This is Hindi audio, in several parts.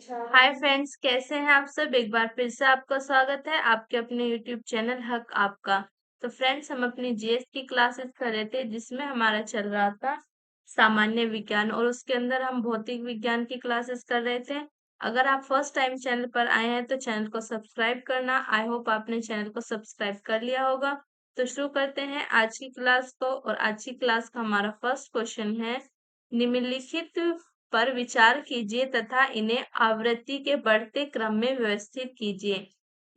हाय फ्रेंड्स, कैसे हैं आप सब। एक बार फिर से आपका स्वागत है आपके अपने यूट्यूब चैनल हक आपका। तो फ्रेंड्स, हम अपनी जीएस की क्लासेस कर रहे थे जिसमें हमारा चल रहा था सामान्य विज्ञान, और उसके अंदर हम भौतिक विज्ञान की क्लासेस कर रहे थे। अगर आप फर्स्ट टाइम चैनल पर आए हैं तो चैनल को सब्सक्राइब करना। आई होप आपने चैनल को सब्सक्राइब कर लिया होगा। तो शुरू करते हैं आज की क्लास को। और आज की क्लास का हमारा फर्स्ट क्वेश्चन है, निम्नलिखित पर विचार कीजिए तथा इन्हें आवृत्ति के बढ़ते क्रम में व्यवस्थित कीजिए।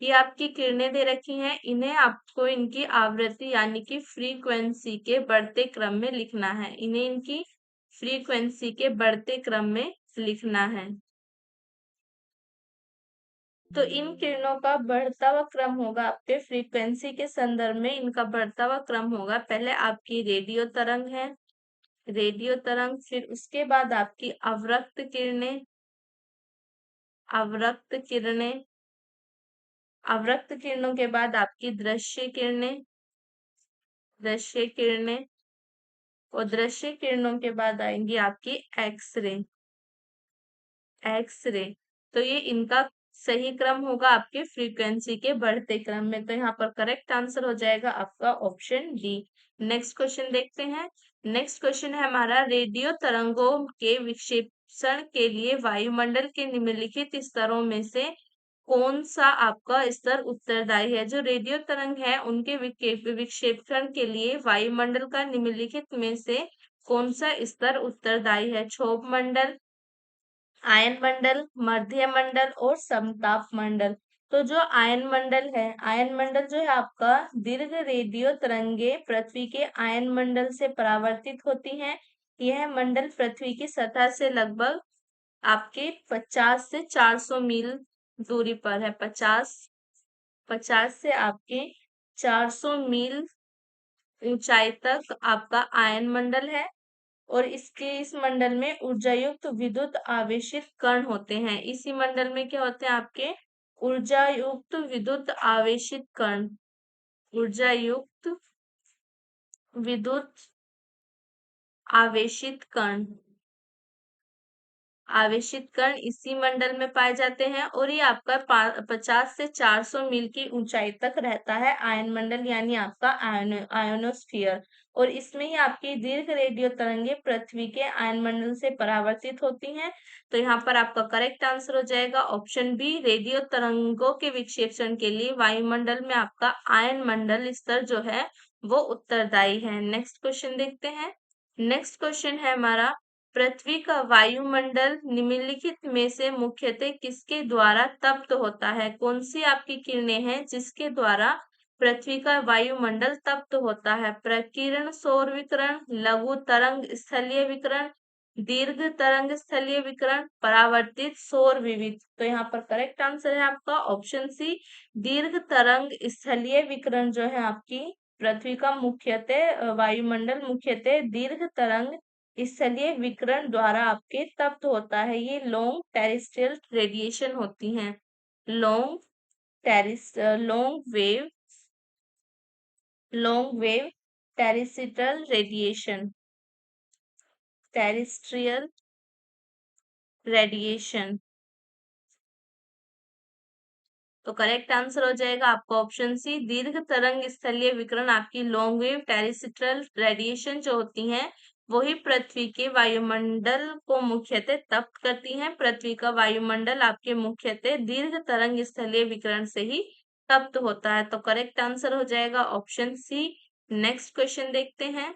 ये आपकी किरणें दे रखी हैं, इन्हें आपको इनकी आवृत्ति यानी कि फ्रीक्वेंसी के बढ़ते क्रम में लिखना है। इन्हें इनकी फ्रीक्वेंसी के बढ़ते क्रम में लिखना है। तो इन किरणों का बढ़ता हुआ क्रम होगा, आपके फ्रीक्वेंसी के संदर्भ में इनका बढ़ता हुआ क्रम होगा। पहले आपकी रेडियो तरंग है, रेडियो तरंग, फिर उसके बाद आपकी अवरक्त किरणें, अवरक्त किरणें, अवरक्त किरणों के बाद आपकी दृश्य किरणें, दृश्य किरणें, और दृश्य किरणों के बाद आएंगी आपकी एक्स-रे, एक्स-रे। तो ये इनका सही क्रम होगा आपके फ्रीक्वेंसी के बढ़ते क्रम में। तो यहाँ पर करेक्ट आंसर हो जाएगा आपका ऑप्शन डी। नेक्स्ट क्वेश्चन देखते हैं। नेक्स्ट क्वेश्चन है हमारा, रेडियो तरंगों के विक्षेपण के लिए वायुमंडल के निम्नलिखित स्तरों में से कौन सा आपका स्तर उत्तरदायी है। जो रेडियो तरंग है उनके विक्षेपण के लिए वायुमंडल का निम्नलिखित में से कौन सा स्तर उत्तरदायी है। क्षोभ मंडल, आयन मंडल, मध्य मंडल और समताप मंडल। तो जो आयन मंडल है, आयन मंडल जो है आपका दीर्घ रेडियो तरंगे पृथ्वी के आयन मंडल से परावर्तित होती हैं। यह मंडल पृथ्वी की सतह से लगभग आपके 50 से 400 मील दूरी पर है। 50 से आपके 400 मील ऊंचाई तक आपका आयन मंडल है। और इस मंडल में ऊर्जा युक्त विद्युत आवेशित कण होते हैं। इसी मंडल में क्या होते हैं आपके ऊर्जा युक्त विद्युत आवेशित कण, ऊर्जा युक्त विद्युत आवेशित कण, आवेशित कण इसी मंडल में पाए जाते हैं। और ये आपका 50 से 400 मील की ऊंचाई तक रहता है आयन मंडल, यानी आपका आयोनोस्फीयर। और इसमें ही आपकी दीर्घ रेडियो तरंगे पृथ्वी के आयन मंडल से परावर्तित होती हैं। तो यहाँ पर आपका करेक्ट आंसर हो जाएगा ऑप्शन बी। रेडियो तरंगों के विक्षेपण के लिए वायुमंडल में आपका आयन मंडल स्तर जो है वो उत्तरदायी है। नेक्स्ट क्वेश्चन देखते हैं। नेक्स्ट क्वेश्चन है हमारा, पृथ्वी का वायुमंडल निम्नलिखित में से मुख्यतः किसके द्वारा तप्त होता है। कौन सी आपकी किरणें हैं जिसके द्वारा पृथ्वी का वायुमंडल तप्त होता है। प्रकीर्ण सौर विकिरण, लघु तरंग स्थलीय विकिरण, दीर्घ तरंग स्थलीय विकिरण, परावर्तित सौर विविध। तो यहाँ पर करेक्ट आंसर है आपका ऑप्शन सी, दीर्घ तरंग स्थलीय विकिरण जो है आपकी पृथ्वी का मुख्यतः वायुमंडल मुख्यतः दीर्घ तरंग स्थलीय विकिरण द्वारा आपके तप्त होता है। ये लॉन्ग टेरेस्ट्रियल रेडिएशन होती हैं। Long long wave terrestrial radiation, terrestrial radiation. तो करेक्ट आंसर हो जाएगा आपका ऑप्शन सी, दीर्घ तरंग स्थलीय विकिरण आपकी लॉन्ग वेव टेरेस्ट्रियल रेडिएशन जो होती हैं वही पृथ्वी के वायुमंडल को मुख्यतः तप्त करती हैं। पृथ्वी का वायुमंडल आपके मुख्यतः दीर्घ तरंग स्थलीय विकिरण से ही तप्त होता है। तो करेक्ट आंसर हो जाएगा ऑप्शन सी। नेक्स्ट क्वेश्चन देखते हैं।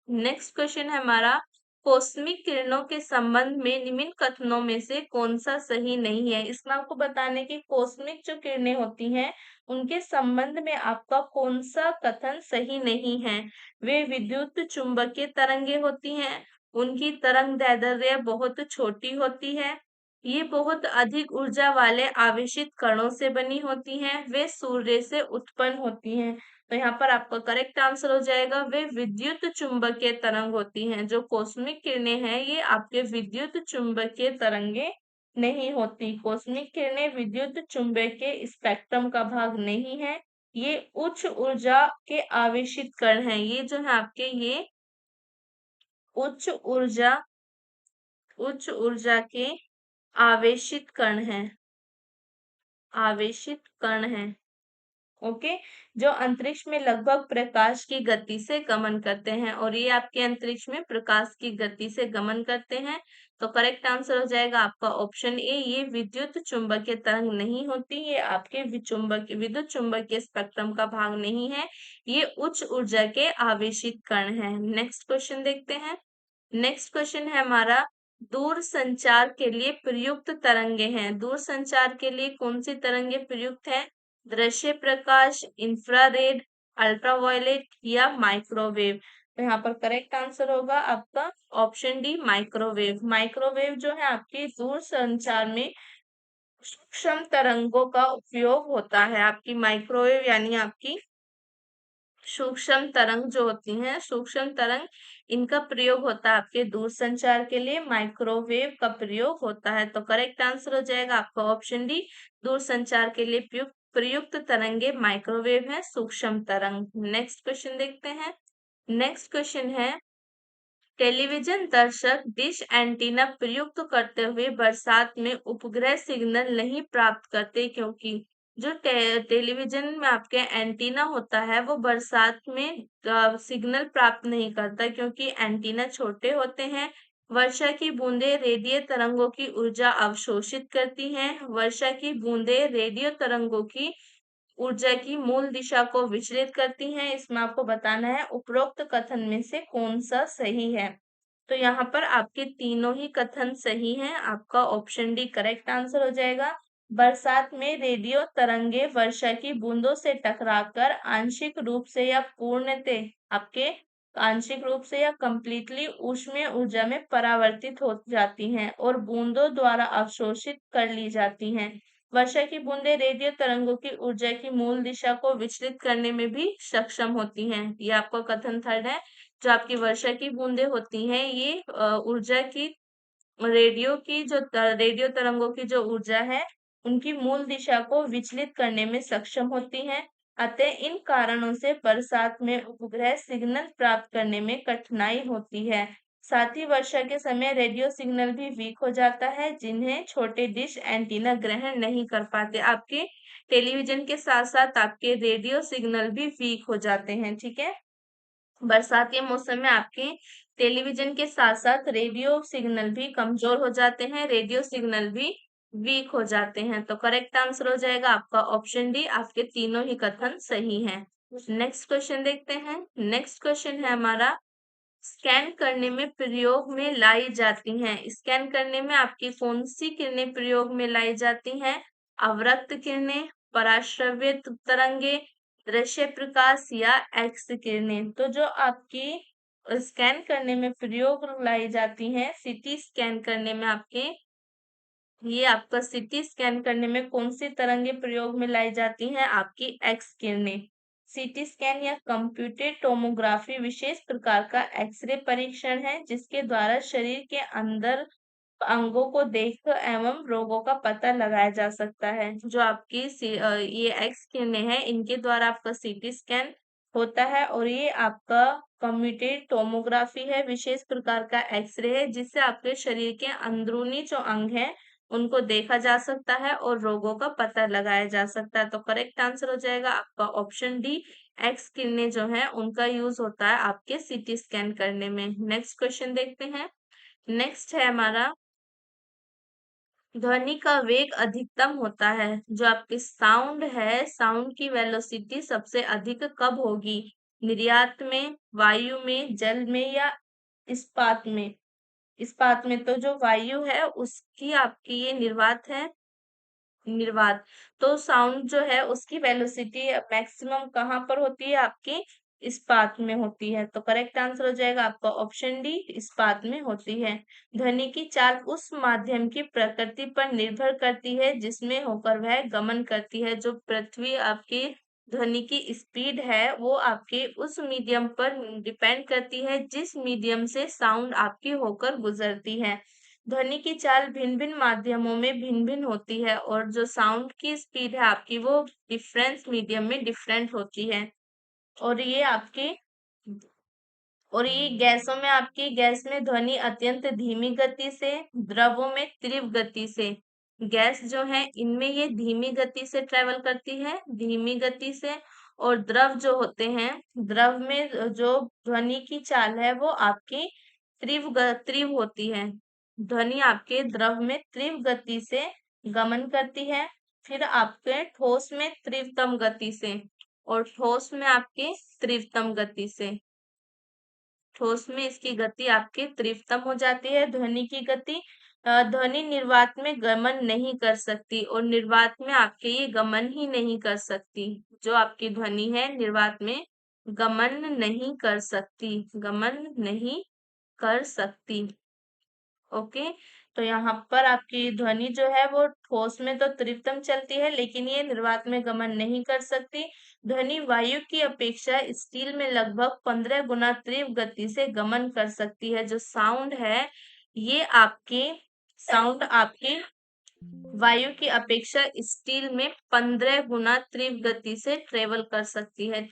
नेक्स्ट क्वेश्चन है हमारा, कॉस्मिक किरणों के संबंध में निम्न कथनों में से कौन सा सही नहीं है। इसमें आपको बताने की कॉस्मिक जो किरणें होती हैं उनके संबंध में आपका कौन सा कथन सही नहीं है। वे विद्युत चुंबकीय तरंगे होती हैं, उनकी तरंग दैर्ध्य बहुत छोटी होती है, ये बहुत अधिक ऊर्जा वाले आवेशित कणों से बनी होती हैं, वे सूर्य से उत्पन्न होती हैं। तो यहाँ पर आपका करेक्ट आंसर हो जाएगा, वे विद्युत चुंबकीय तरंग होती हैं। जो कॉस्मिक किरणें हैं ये आपके विद्युत चुंबकीय तरंगे नहीं होती। कॉस्मिक किरणें विद्युत चुंबकीय स्पेक्ट्रम का भाग नहीं है। ये उच्च ऊर्जा के आवेशित कण हैं। ये जो है आपके ये उच्च ऊर्जा के आवेशित कण है, आवेशित कण है। ओके, जो अंतरिक्ष में लगभग प्रकाश की गति से गमन करते हैं, और ये आपके अंतरिक्ष में प्रकाश की गति से गमन करते हैं। तो करेक्ट आंसर हो जाएगा आपका ऑप्शन ए, ये विद्युत चुंबकीय तरंग नहीं होती, ये आपके विद्युत चुंबकीय स्पेक्ट्रम का भाग नहीं है, ये उच्च ऊर्जा के आवेशित कण है। नेक्स्ट क्वेश्चन देखते हैं। नेक्स्ट क्वेश्चन है हमारा, दूर संचार के लिए प्रयुक्त तरंगे हैं। दूर संचार के लिए कौन सी तरंगे प्रयुक्त है? दृश्य प्रकाश, इंफ्रारेड, अल्ट्रावायलेट या माइक्रोवेव। तो यहाँ पर करेक्ट आंसर होगा आपका ऑप्शन डी, माइक्रोवेव। माइक्रोवेव जो है आपकी दूर संचार में सूक्ष्म तरंगों का उपयोग होता है। आपकी माइक्रोवेव यानी आपकी सूक्ष्म तरंग जो होती हैं, सूक्ष्म तरंग, इनका प्रयोग होता है आपके दूर संचार के लिए, माइक्रोवेव का प्रयोग होता है। तो करेक्ट आंसर हो जाएगा आपका ऑप्शन डी, दूर संचार के लिए प्रयुक्त प्रयुक्त तरंगे माइक्रोवेव है, सूक्ष्म तरंग। नेक्स्ट क्वेश्चन देखते हैं। नेक्स्ट क्वेश्चन है, टेलीविजन दर्शक डिश एंटीना प्रयुक्त करते हुए बरसात में उपग्रह सिग्नल नहीं प्राप्त करते, क्योंकि जो टेलीविजन में आपके एंटीना होता है वो बरसात में सिग्नल प्राप्त नहीं करता, क्योंकि एंटीना छोटे होते हैं। वर्षा की बूंदें रेडियो तरंगों की ऊर्जा अवशोषित करती हैं। वर्षा की बूंदें रेडियो तरंगों की ऊर्जा की मूल दिशा को विचलित करती हैं। इसमें आपको बताना है उपरोक्त कथन में से कौन सा सही है। तो यहाँ पर आपके तीनों ही कथन सही हैं, आपका ऑप्शन डी करेक्ट आंसर हो जाएगा। बरसात में रेडियो तरंगे वर्षा की बूंदों से टकराकर आंशिक रूप से या पूर्णतः आपके आंशिक रूप से या कंप्लीटली ऊष्मीय ऊर्जा में परावर्तित हो जाती हैं और बूंदों द्वारा अवशोषित कर ली जाती हैं। वर्षा की बूंदें रेडियो तरंगों की ऊर्जा की मूल दिशा को विचलित करने में भी सक्षम होती हैं। ये आपका कथन थर्ड है। जो आपकी वर्षा की बूंदें होती हैं, ये ऊर्जा की रेडियो तरंगों की जो ऊर्जा है, उनकी मूल दिशा को विचलित करने में सक्षम होती हैं। अतः इन कारणों से बरसात में उपग्रह सिग्नल प्राप्त करने में कठिनाई होती है। साथ ही वर्षा के समय रेडियो सिग्नल भी वीक हो जाता है, जिन्हें छोटे डिश एंटीना ग्रहण नहीं कर पाते। आपके टेलीविजन के साथ साथ आपके रेडियो सिग्नल भी वीक हो जाते हैं। ठीक है, बरसात के मौसम में आपके टेलीविजन के साथ साथ रेडियो सिग्नल भी कमजोर हो जाते हैं, रेडियो सिग्नल भी वीक हो जाते हैं। तो करेक्ट आंसर हो जाएगा आपका ऑप्शन डी, आपके तीनों ही कथन सही हैं। नेक्स्ट क्वेश्चन देखते हैं। नेक्स्ट क्वेश्चन है हमारा, स्कैन करने में प्रयोग में लाई जाती हैं। स्कैन करने में आपकी कौन सी किरणें प्रयोग में लाई जाती हैं? अवरक्त किरणें, पराश्रव्य तरंगे, दृश्य प्रकाश या एक्स किरणें। तो जो आपकी स्कैन करने में प्रयोग लाई जाती हैं, सीटी स्कैन करने में आपके, ये आपका सीटी स्कैन करने में कौन सी तरंगे प्रयोग में लाई जाती हैं? आपकी एक्स किरणें। सीटी स्कैन या कंप्यूटेड टोमोग्राफी विशेष प्रकार का एक्सरे परीक्षण है, जिसके द्वारा शरीर के अंदर अंगों को देखकर एवं रोगों का पता लगाया जा सकता है। जो आपकी ये एक्स किरणें हैं, इनके द्वारा आपका सीटी स्कैन होता है, और ये आपका कंप्यूटेड टोमोग्राफी है, विशेष प्रकार का एक्सरे है, जिससे आपके शरीर के अंदरूनी जो अंग हैं उनको देखा जा सकता है और रोगों का पता लगाया जा सकता है। तो करेक्ट आंसर हो जाएगा आपका ऑप्शन डी, एक्स किरणें जो है उनका यूज होता है आपके सीटी स्कैन करने में। नेक्स्ट क्वेश्चन देखते हैं। नेक्स्ट है हमारा, ध्वनि का वेग अधिकतम होता है। जो आपकी साउंड है, साउंड की वेलोसिटी सबसे अधिक कब होगी? निर्यात में, वायु में, जल में या इस्पात में? इस्पात में। तो जो वायु है उसकी आपकी ये निर्वात है, निर्वात। तो साउंड जो है उसकी वेलोसिटी मैक्सिमम कहाँ पर होती है? आपकी इस्पात में होती है। तो करेक्ट आंसर हो जाएगा आपका ऑप्शन डी, इस्पात में होती है। ध्वनि की चाल उस माध्यम की प्रकृति पर निर्भर करती है जिसमें होकर वह गमन करती है। जो पृथ्वी आपकी ध्वनि की स्पीड है वो आपके उस मीडियम पर डिपेंड करती है जिस मीडियम से साउंड आपकी होकर गुजरती है। ध्वनि की चाल भिन्न-भिन्न माध्यमों में भिन्न-भिन्न होती है, और जो साउंड की स्पीड है आपकी वो डिफरेंस मीडियम में डिफरेंट होती है। और ये आपके और ये गैसों में आपकी गैस में ध्वनि अत्यंत धीमी गति से, द्रवों में तीव्र गति से। गैस जो है इनमें ये धीमी गति से ट्रेवल करती है, धीमी गति से। और द्रव जो होते हैं, द्रव में जो ध्वनि की चाल है वो आपकी तीव्र होती है। ध्वनि आपके द्रव में तीव्र गति से गमन करती है, फिर आपके ठोस में तीव्रतम गति से, और ठोस में आपके तीव्रतम गति से। ठोस में इसकी गति आपकी तीव्रतम हो जाती है। ध्वनि की गति ध्वनि निर्वात में गमन नहीं कर सकती, और निर्वात में आपके ये गमन ही नहीं कर सकती। जो आपकी ध्वनि है निर्वात में गमन नहीं कर सकती, गमन नहीं कर सकती। ओके, तो यहाँ पर आपकी ध्वनि जो है वो ठोस में तो तीव्रतम चलती है, लेकिन ये निर्वात में गमन नहीं कर सकती। ध्वनि वायु की अपेक्षा स्टील में लगभग 15 गुना तीव्र गति से गमन कर सकती है। जो साउंड है ये आपकी वायु की अपेक्षा स्टील में 15 गुना तीव्र गति से ट्रेवल कर सकती है।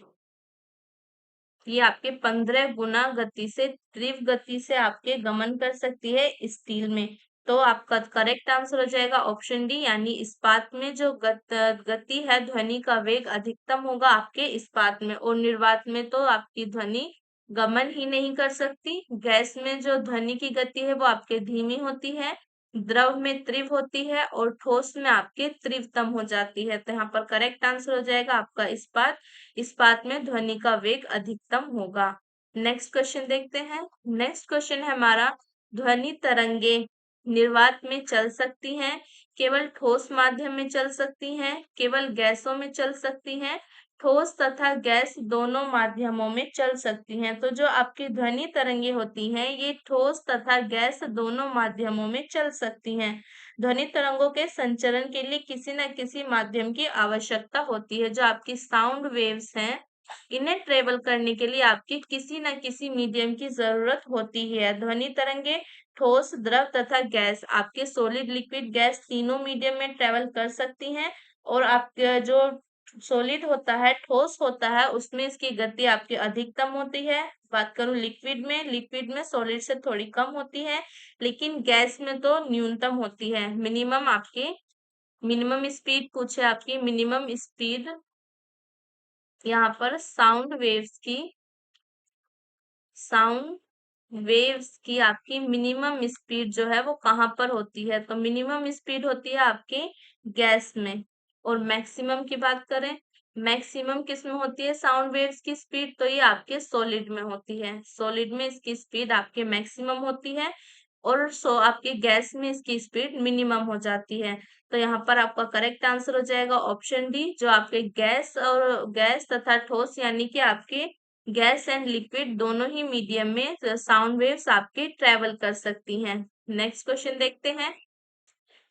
ये आपके 15 गुना गति से, तीव्र गति से आपके गमन कर सकती है स्टील में। तो आपका करेक्ट आंसर हो जाएगा ऑप्शन डी, यानी इस्पात में जो गति है, ध्वनि का वेग अधिकतम होगा आपके इस्पात में, और निर्वात में तो आपकी ध्वनि गमन ही नहीं कर सकती। गैस में जो ध्वनि की गति है वो आपके धीमी होती है, द्रव में तीव्र होती है, और ठोस में आपके तीव्रतम हो जाती है। तो यहाँ पर करेक्ट आंसर हो जाएगा आपका इस्पात। इस्पात में ध्वनि का वेग अधिकतम होगा। नेक्स्ट क्वेश्चन देखते हैं। नेक्स्ट क्वेश्चन है हमारा, ध्वनि तरंगे निर्वात में चल सकती हैं, केवल ठोस माध्यम में चल सकती हैं, केवल गैसों में चल सकती हैं, ठोस तथा गैस दोनों माध्यमों में चल सकती हैं। तो जो आपकी ध्वनि तरंगे होती हैं ये ठोस तथा गैस दोनों माध्यमों में चल सकती हैं। ध्वनि तरंगों के संचरण के लिए किसी न किसी माध्यम की आवश्यकता होती है। जो आपकी साउंड वेव्स हैं इन्हें ट्रेवल करने के लिए आपकी किसी न किसी मीडियम की जरूरत होती है। ध्वनि तरंगे ठोस, द्रव तथा गैस, आपके सॉलिड, लिक्विड, गैस तीनों मीडियम में ट्रेवल कर सकती हैं। और आपके जो सॉलिड होता है, ठोस होता है, उसमें इसकी गति आपकी अधिकतम होती है। बात करूं लिक्विड में सॉलिड से थोड़ी कम होती है, लेकिन गैस में तो न्यूनतम होती है। मिनिमम स्पीड पूछे आपकी, मिनिमम स्पीड यहाँ पर साउंड वेव्स की आपकी मिनिमम स्पीड जो है वो कहाँ पर होती है? तो मिनिमम स्पीड होती है आपके गैस में। और मैक्सिमम की बात करें, मैक्सिमम किस में होती है साउंड वेव्स की स्पीड? तो ये आपके सॉलिड में होती है। सॉलिड में इसकी स्पीड आपके मैक्सिमम होती है, और आपके गैस में इसकी स्पीड मिनिमम हो जाती है। तो यहाँ पर आपका करेक्ट आंसर हो जाएगा ऑप्शन डी, जो आपके गैस तथा ठोस, यानी कि आपके गैस एंड लिक्विड दोनों ही मीडियम में साउंड वेव्स आपके ट्रेवल कर सकती हैं। नेक्स्ट क्वेश्चन देखते हैं।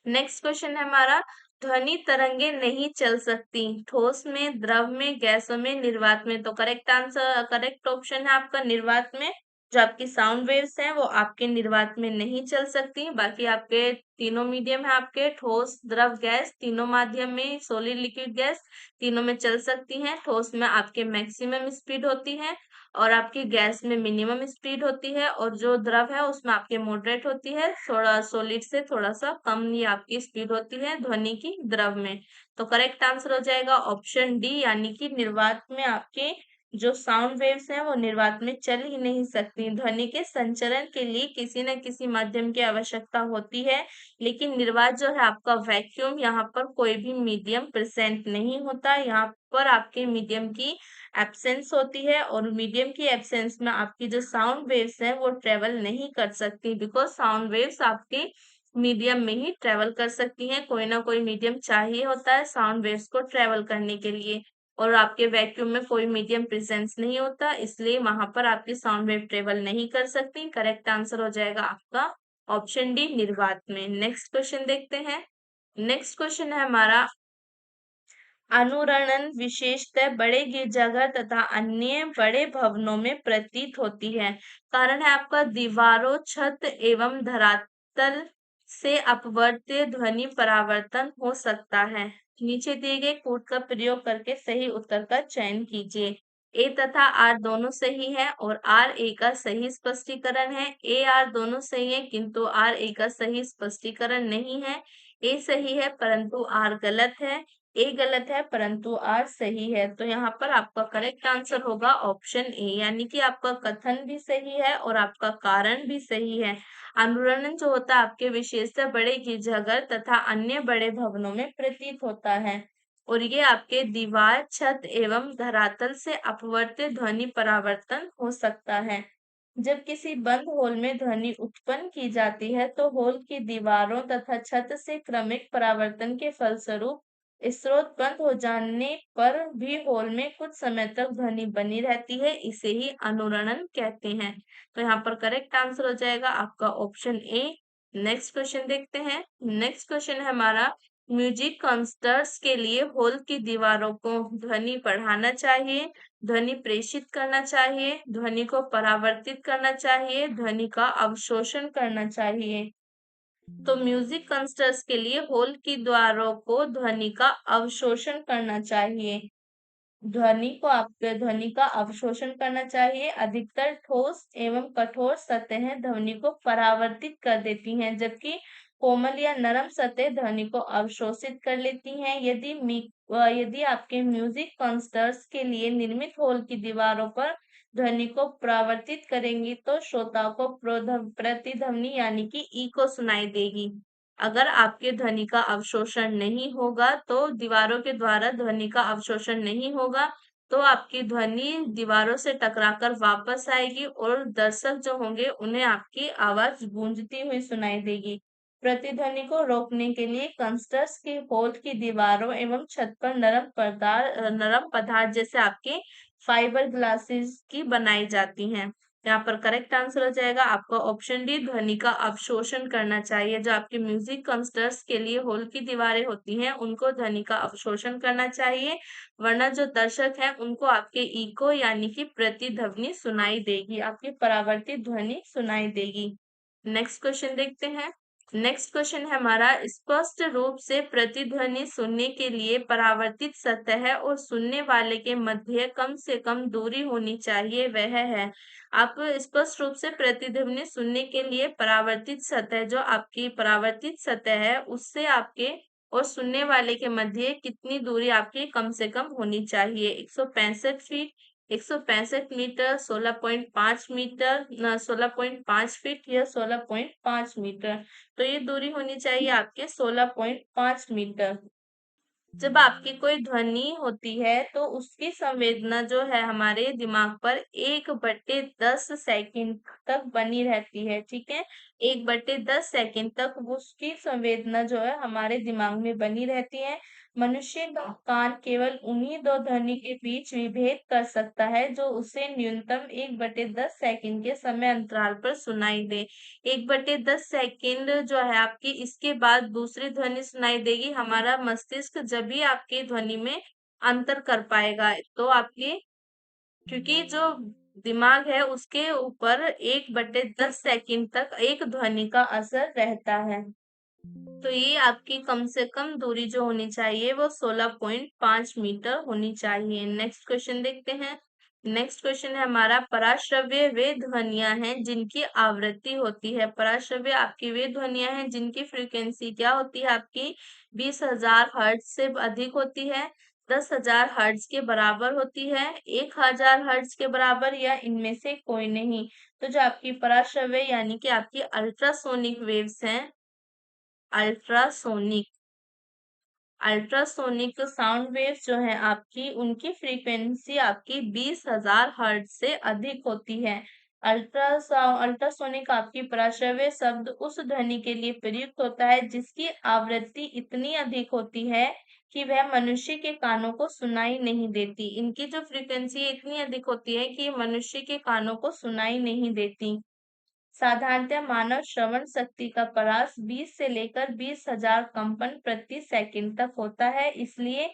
नेक्स्ट क्वेश्चन है हमारा, ध्वनि तरंगे नहीं चल सकती ठोस में, द्रव में, गैसों में, निर्वात में। तो करेक्ट ऑप्शन है आपका निर्वात में। जो आपकी साउंड वेव्स हैं वो आपके निर्वात में नहीं चल सकती। बाकी आपके तीनों मीडियम है, आपके ठोस, द्रव, गैस तीनों माध्यम में, सॉलिड, लिक्विड, गैस तीनों में चल सकती हैं। ठोस में आपके मैक्सिमम स्पीड होती है, और आपकी गैस में मिनिमम स्पीड होती है, और जो द्रव है उसमें आपके मॉडरेट होती है, थोड़ा सॉलिड से थोड़ा सा कम ये आपकी स्पीड होती है ध्वनि की द्रव में। तो करेक्ट आंसर हो जाएगा ऑप्शन डी, यानी कि निर्वात में आपके जो साउंड वेव्स हैं वो निर्वात में चल ही नहीं सकती। ध्वनि के संचरण के लिए किसी न किसी माध्यम की आवश्यकता होती है, लेकिन निर्वात जो है आपका वैक्यूम, यहाँ पर कोई भी मीडियम प्रेजेंट नहीं होता। यहाँ पर आपके मीडियम की एब्सेंस होती है, और मीडियम की एब्सेंस में आपकी जो साउंड वेव्स हैं वो ट्रेवल नहीं कर सकती, बिकॉज साउंड वेव्स आपके मीडियम में ही ट्रेवल कर सकती हैं। कोई ना कोई मीडियम चाहिए होता है साउंड वेव्स को ट्रेवल करने के लिए, और आपके वैक्यूम में कोई मीडियम प्रेजेंस नहीं होता, इसलिए वहां पर आपकी साउंड वेव ट्रेवल नहीं कर सकती। करेक्ट आंसर हो जाएगा आपका ऑप्शन डी, निर्वात में। नेक्स्ट क्वेश्चन देखते हैं। नेक्स्ट क्वेश्चन है हमारा, अनुरणन विशेषतः बड़े गिरजाघर तथा अन्य बड़े भवनों में प्रतीत होती है। कारण है आपका दीवारों, छत एवं धरातल से अपवर्त्य ध्वनि परावर्तन हो सकता है। नीचे दिए गए कोड का प्रयोग करके सही उत्तर का चयन कीजिए। ए तथा आर दोनों सही है और आर ए का सही स्पष्टीकरण है। ए आर दोनों सही है किंतु आर ए का सही स्पष्टीकरण नहीं है। ए सही है परंतु आर गलत है। ए गलत है परंतु आर सही है। तो यहाँ पर आपका करेक्ट आंसर होगा ऑप्शन ए, यानी कि आपका कथन भी सही है और आपका कारण भी सही है। अनुरणन जो होता है आपके विशेषता बड़े गिरजाघर तथा अन्य बड़े भवनों में प्रतीत होता है और ये आपके दीवार, छत एवं धरातल से अपवर्तित ध्वनि परावर्तन हो सकता है। जब किसी बंद हॉल में ध्वनि उत्पन्न की जाती है तो हॉल की दीवारों तथा छत से क्रमिक परावर्तन के फलस्वरूप स्रोत बंद हो जाने पर भी हॉल में कुछ समय तक ध्वनि बनी रहती है, इसे ही अनुरणन कहते हैं। तो यहाँ पर करेक्ट आंसर हो जाएगा आपका ऑप्शन ए। नेक्स्ट क्वेश्चन देखते हैं। नेक्स्ट क्वेश्चन है हमारा, म्यूजिक कॉन्सर्ट्स के लिए हॉल की दीवारों को ध्वनि बढ़ाना चाहिए, ध्वनि प्रेषित करना चाहिए, ध्वनि को परावर्तित करना चाहिए, ध्वनि का अवशोषण करना चाहिए। तो म्यूजिक कॉन्सर्ट्स के लिए हॉल की दीवारों को ध्वनि का अवशोषण करना चाहिए। ध्वनि का अवशोषण करना चाहिए। अधिकतर ठोस एवं कठोर सतहें ध्वनि को परावर्तित कर देती हैं, जबकि कोमल या नरम सतह ध्वनि को अवशोषित कर लेती हैं। यदि आपके म्यूजिक कॉन्सर्ट्स के लिए निर्मित हॉल की दीवारों पर ध्वनि को परावर्तित करेंगी तो श्रोताओं को प्रतिध्वनि यानी कि इको सुनाई देगी। अगर आपके ध्वनि का अवशोषण नहीं होगा तो दीवारों के द्वारा ध्वनि का अवशोषण नहीं होगा तो आपकी ध्वनि दीवारों से टकराकर वापस आएगी और दर्शक जो होंगे उन्हें आपकी आवाज गूंजती हुई सुनाई देगी। प्रतिध्वनि को रोकने के लिए कंस्ट्रक्ट्स के हॉल की दीवारों एवं छत पर नरम पदार्थ जैसे आपके फाइबर ग्लासेस की बनाई जाती हैं। यहाँ पर करेक्ट आंसर हो जाएगा आपका ऑप्शन डी, ध्वनि का अवशोषण करना चाहिए। जो आपके म्यूजिक कंसर्ट्स के लिए हॉल की दीवारें होती हैं उनको ध्वनि का अवशोषण करना चाहिए, वरना जो दर्शक हैं उनको आपके इको यानी कि प्रतिध्वनि सुनाई देगी, आपकी परावर्तित ध्वनि सुनाई देगी। नेक्स्ट क्वेश्चन देखते हैं। नेक्स्ट क्वेश्चन है हमारा, स्पष्ट रूप से प्रतिध्वनि सुनने के लिए परावर्तित सतह और सुनने वाले के मध्य कम से कम दूरी होनी चाहिए, वह है। आप स्पष्ट रूप से प्रतिध्वनि सुनने के लिए परावर्तित सतह, जो आपकी परावर्तित सतह है उससे आपके और सुनने वाले के मध्य कितनी दूरी आपकी कम से कम होनी चाहिए। 165 फीट, 165 मीटर, 16.5 मीटर, 16.5 फीट या 16.5 मीटर। तो ये दूरी होनी चाहिए आपके 16.5 मीटर। जब आपकी कोई ध्वनि होती है तो उसकी संवेदना जो है हमारे दिमाग पर 1/10 सेकंड तक बनी रहती है, ठीक है। 1/10 सेकंड तक उसकी संवेदना जो है हमारे दिमाग में बनी रहती है। मनुष्य का कान केवल उन्हीं दो ध्वनि के बीच विभेद कर सकता है जो उसे न्यूनतम 1/10 सेकंड के समय अंतराल पर सुनाई दे। 1/10 सेकंड जो है आपकी, इसके बाद दूसरी ध्वनि सुनाई देगी। हमारा मस्तिष्क जब भी आपकी ध्वनि में अंतर कर पाएगा। तो आपकी, क्योंकि जो दिमाग है उसके ऊपर 1/10 सेकंड तक एक ध्वनि का असर रहता है। तो ये आपकी कम से कम दूरी जो होनी चाहिए वो 16.5 मीटर होनी चाहिए। नेक्स्ट क्वेश्चन देखते हैं। नेक्स्ट क्वेश्चन है हमारा, पराश्रव्य वे ध्वनियां हैं जिनकी आवृत्ति होती है। पराश्रव्य आपकी वे ध्वनियां हैं जिनकी फ्रीक्वेंसी क्या होती है आपकी 20,000 हर्ट्ज से अधिक होती है, 10,000 हर्ट्ज के बराबर होती है, 1,000 हर्ट्ज के बराबर या इनमें से कोई नहीं। तो जो आपकी पराश्रव्य यानी कि आपकी अल्ट्रासोनिक वेव्स हैं, अल्ट्रासोनिक अल्ट्रासोनिक साउंड वेव्स जो है आपकी, उनकी फ्रीक्वेंसी आपकी 20,000 हर्ट्ज से अधिक होती है। अल्ट्रासोनिक आपकी पराश्रव्य शब्द उस ध्वनि के लिए प्रयुक्त होता है जिसकी आवृत्ति इतनी अधिक होती है कि वह मनुष्य के कानों को सुनाई नहीं देती। इनकी जो फ्रीक्वेंसी इतनी अधिक होती है कि मनुष्य के कानों को सुनाई नहीं देती। साधारणतः मानव श्रवण शक्ति का परास 20 से लेकर 20,000 कंपन प्रति सेकंड तक होता है, इसलिए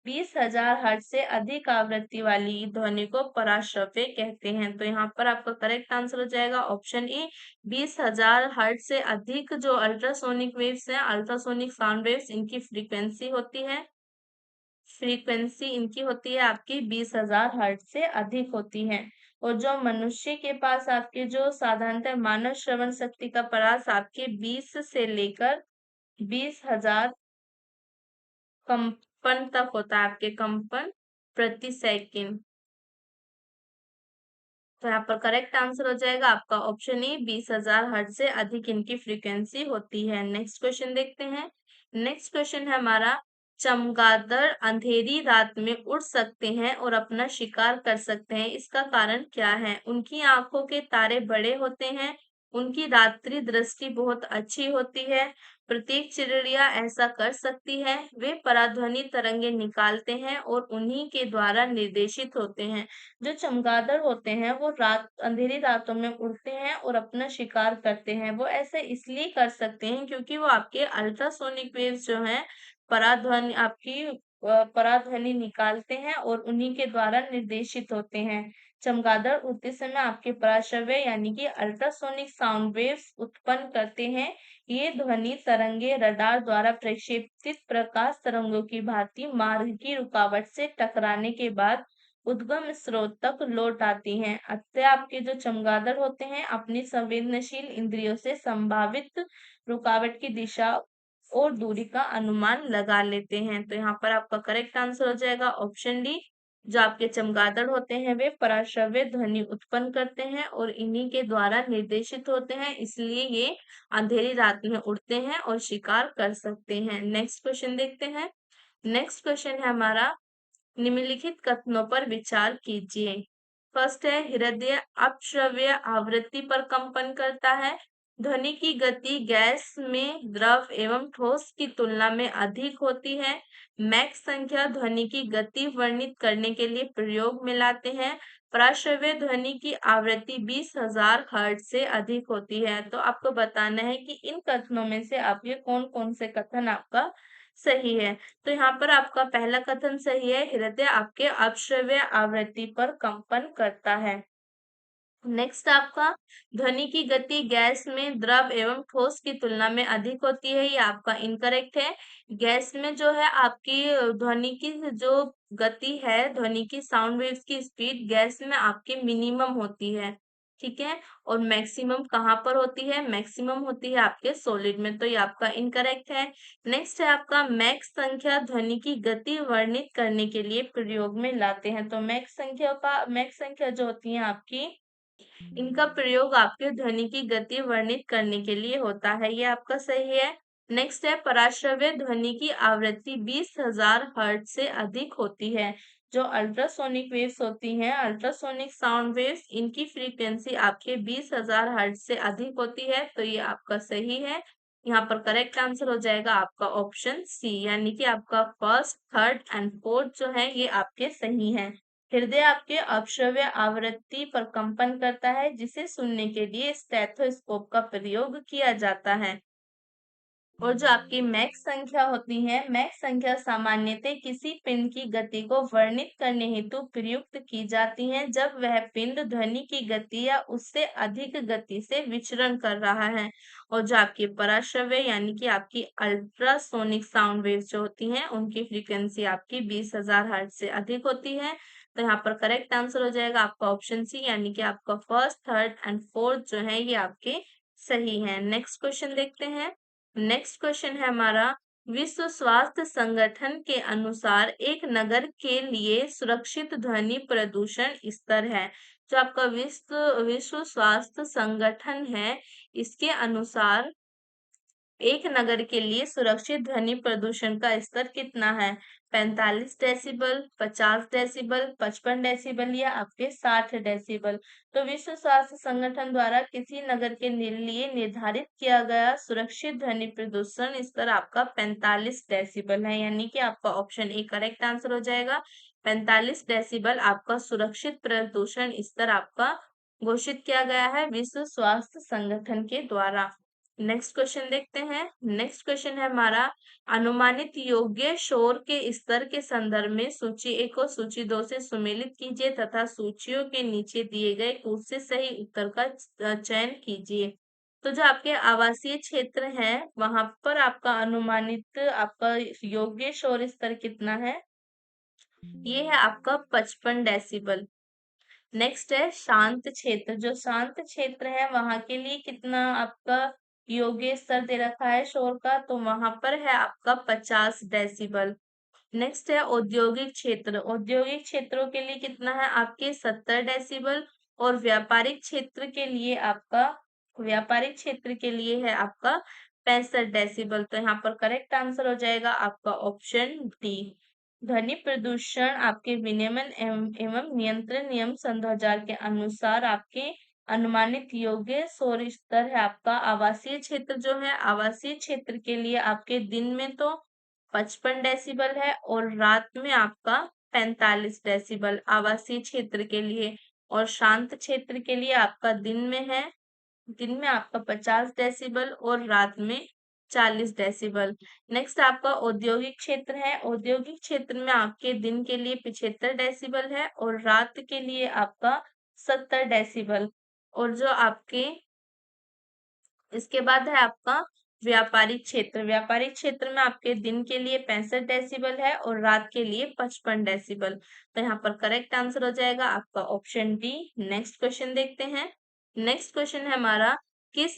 20,000 हर्ट्ज से अधिक आवृत्ति वाली ध्वनि को पराश्रव्य कहते हैं। तो यहाँ पर आपका करेक्ट आंसर हो जाएगा ऑप्शन ए, 20,000 हर्ट्ज से अधिक जो अल्ट्रासोनिक वेव्स हैं, अल्ट्रासोनिक साउंड वेव्स, इनकी फ्रीक्वेंसी होती है। फ्रीक्वेंसी इनकी होती है आपकी 20,000 हर्ट्ज से अधिक होती है। और जो मनुष्य के पास आपके जो साधारणतः मानव श्रवण शक्ति का परास आपके 20 से लेकर 20,000 कंपन तक होता है, आपके कंपन प्रति सेकंड। तो यहाँ पर करेक्ट आंसर हो जाएगा आपका ऑप्शन ए, 20,000 हर्ट्ज से अधिक इनकी फ्रीक्वेंसी होती है। नेक्स्ट क्वेश्चन देखते हैं। नेक्स्ट क्वेश्चन है हमारा, चमगादड़ अंधेरी रात में उड़ सकते हैं और अपना शिकार कर सकते हैं, इसका कारण क्या है? उनकी आंखों के तारे बड़े होते हैं, उनकी रात्रि दृष्टि बहुत अच्छी होती है, प्रत्येक चिड़िया ऐसा कर सकती है, वे पराध्वनि तरंगे निकालते हैं और उन्हीं के द्वारा निर्देशित होते हैं। जो चमगादड़ होते हैं वो अंधेरी रातों में उड़ते हैं और अपना शिकार करते हैं। वो ऐसे इसलिए कर सकते हैं क्योंकि वो आपके अल्ट्रासोनिक वेव्स जो हैं पराध्वनि आपकी पराध्वनि निकालते हैं और उन्हीं के द्वारा निर्देशित होते हैं। चमगादड़ उड़ते समय आपके पराश्रव्य यानी कि अल्ट्रासोनिक साउंड वेव्स उत्पन्न करते हैं। ये ध्वनि तरंगे रडार द्वारा प्रक्षेपित प्रकाश तरंगों की भांति मार्ग की रुकावट से टकराने के बाद उद्गम स्रोत तक लौट आती हैं। अतः आपके जो चमगादड़ होते हैं अपनी संवेदनशील इंद्रियों से संभावित रुकावट की दिशा और दूरी का अनुमान लगा लेते हैं। तो यहाँ पर आपका करेक्ट आंसर हो जाएगा ऑप्शन डी। जो आपके चमगादड़ होते हैं वे पराश्रव्य ध्वनि उत्पन्न करते हैं और इन्हीं के द्वारा निर्देशित होते हैं, इसलिए ये अंधेरी रात में उड़ते हैं और शिकार कर सकते हैं। नेक्स्ट क्वेश्चन देखते हैं। नेक्स्ट क्वेश्चन है हमारा, निम्नलिखित कथनों पर विचार कीजिए। फर्स्ट है, हृदय अपश्रव्य आवृत्ति पर कंपन करता है। ध्वनि की गति गैस में द्रव एवं ठोस की तुलना में अधिक होती है। मैक संख्या ध्वनि की गति वर्णित करने के लिए प्रयोग में लाते हैं। पराश्रव्य ध्वनि की आवृत्ति 20,000 हर्ट्ज से अधिक होती है। तो आपको बताना है कि इन कथनों में से आपके कौन कौन से कथन आपका सही है। तो यहाँ पर आपका पहला कथन सही है, हृदय आपके अपश्रव्य आवृत्ति पर कंपन करता है। नेक्स्ट आपका, ध्वनि की गति गैस में द्रव एवं ठोस की तुलना में अधिक होती है, ये आपका इनकरेक्ट है। गैस में जो है आपकी ध्वनि की जो गति है, ध्वनि की साउंड वेव्स की स्पीड गैस में आपके मिनिमम होती है, ठीक है। और मैक्सिमम कहाँ पर होती है? मैक्सिमम होती है आपके सॉलिड में, तो ये आपका इनकरेक्ट है। नेक्स्ट है आपका, मैक संख्या ध्वनि की गति वर्णित करने के लिए प्रयोग में लाते हैं। तो मैक संख्या जो होती है आपकी, इनका प्रयोग आपके ध्वनि की गति वर्णित करने के लिए होता है, ये आपका सही है। नेक्स्ट है, पराश्रव्य ध्वनि की आवृत्ति 20,000 हर्ट्ज से अधिक होती है। जो अल्ट्रासोनिक वेव्स होती हैं, अल्ट्रासोनिक साउंड वेव्स, इनकी फ्रीक्वेंसी आपके 20,000 हर्ट्ज से अधिक होती है, तो ये आपका सही है। यहाँ पर करेक्ट आंसर हो जाएगा आपका ऑप्शन सी, यानी कि आपका फर्स्ट, थर्ड एंड फोर्थ जो है ये आपके सही हैं। हृदय आपके अपश्रव्य आवृत्ति पर कंपन करता है, जिसे सुनने के लिए स्टेथोस्कोप का प्रयोग किया जाता है। और जो आपकी मैक संख्या होती है, मैक संख्या सामान्यतः किसी पिंड की गति को वर्णित करने हेतु प्रयुक्त की जाती है जब वह पिंड ध्वनि की गति या उससे अधिक गति से विचरण कर रहा है। और जो आपकी पराश्रव्य यानी कि आपकी अल्ट्रासोनिक साउंड वेव्स जो होती हैं, उनकी फ्रीक्वेंसी आपकी 20,000 हर्ट्ज से अधिक होती है। तो यहाँ पर करेक्ट आंसर हो जाएगा आपका ऑप्शन सी, यानी कि आपका फर्स्ट, थर्ड एंड फोर्थ जो है ये आपके सही है। नेक्स्ट क्वेश्चन देखते हैं। नेक्स्ट क्वेश्चन है हमारा, विश्व स्वास्थ्य संगठन के अनुसार एक नगर के लिए सुरक्षित ध्वनि प्रदूषण स्तर है। जो आपका विश्व स्वास्थ्य संगठन है, इसके अनुसार एक नगर के लिए सुरक्षित ध्वनि प्रदूषण का स्तर कितना है? 45 डेसिबल, 50 डेसिबल, 55 डेसिबल या आपके 60 डेसिबल। तो विश्व स्वास्थ्य संगठन द्वारा किसी नगर के लिए निर्धारित किया गया सुरक्षित ध्वनि प्रदूषण स्तर आपका 45 डेसिबल है, यानी कि आपका ऑप्शन ए करेक्ट आंसर हो जाएगा। 45 डेसिबल आपका सुरक्षित प्रदूषण स्तर आपका घोषित किया गया है विश्व स्वास्थ्य संगठन के द्वारा। नेक्स्ट क्वेश्चन देखते हैं। नेक्स्ट क्वेश्चन है हमारा, अनुमानित योग्य शोर के स्तर के संदर्भ में सूची 1 और सूची 2 से सुमेलित कीजिए तथा सूचियों के नीचे दिए गए कूट से सही उत्तर का चयन कीजिए। तो जो आपके आवासीय क्षेत्र है वहां पर आपका अनुमानित आपका योग्य शोर स्तर कितना है? ये है आपका 55 डेसिबल। नेक्स्ट है शांत क्षेत्र। जो शांत क्षेत्र है वहां के लिए कितना आपका योग्य स्तर दे रखा है शोर का, तो वहां पर है आपका 50 डेसिबल। नेक्स्ट है औद्योगिक क्षेत्र। औद्योगिक क्षेत्रों के लिए कितना है आपके 70 डेसिबल। और व्यापारिक क्षेत्र के लिए है आपका 65 डेसिबल। तो यहाँ पर करेक्ट आंसर हो जाएगा आपका ऑप्शन डी। ध्वनि प्रदूषण आपके विनियमन एवं नियंत्रण नियम सन 2000 के अनुसार आपके अनुमानित योग्य शोर स्तर है आपका आवासीय क्षेत्र। जो है आवासीय क्षेत्र के लिए आपके दिन में तो 55 डेसिबल है और रात में आपका 45 डेसिबल आवासीय क्षेत्र के लिए। और शांत क्षेत्र के लिए आपका दिन में आपका 50 डेसिबल और रात में 40 डेसिबल। नेक्स्ट आपका औद्योगिक क्षेत्र है। औद्योगिक क्षेत्र में आपके दिन के लिए 75 डेसिबल है और रात के लिए आपका 70 डेसिबल। और जो आपके इसके बाद है आपका व्यापारिक क्षेत्र। व्यापारिक क्षेत्र में आपके दिन के लिए 65 डेसिबल है और रात के लिए 55 डेसिबल। तो यहाँ पर करेक्ट आंसर हो जाएगा आपका ऑप्शन डी। नेक्स्ट क्वेश्चन देखते हैं। नेक्स्ट क्वेश्चन है हमारा, किस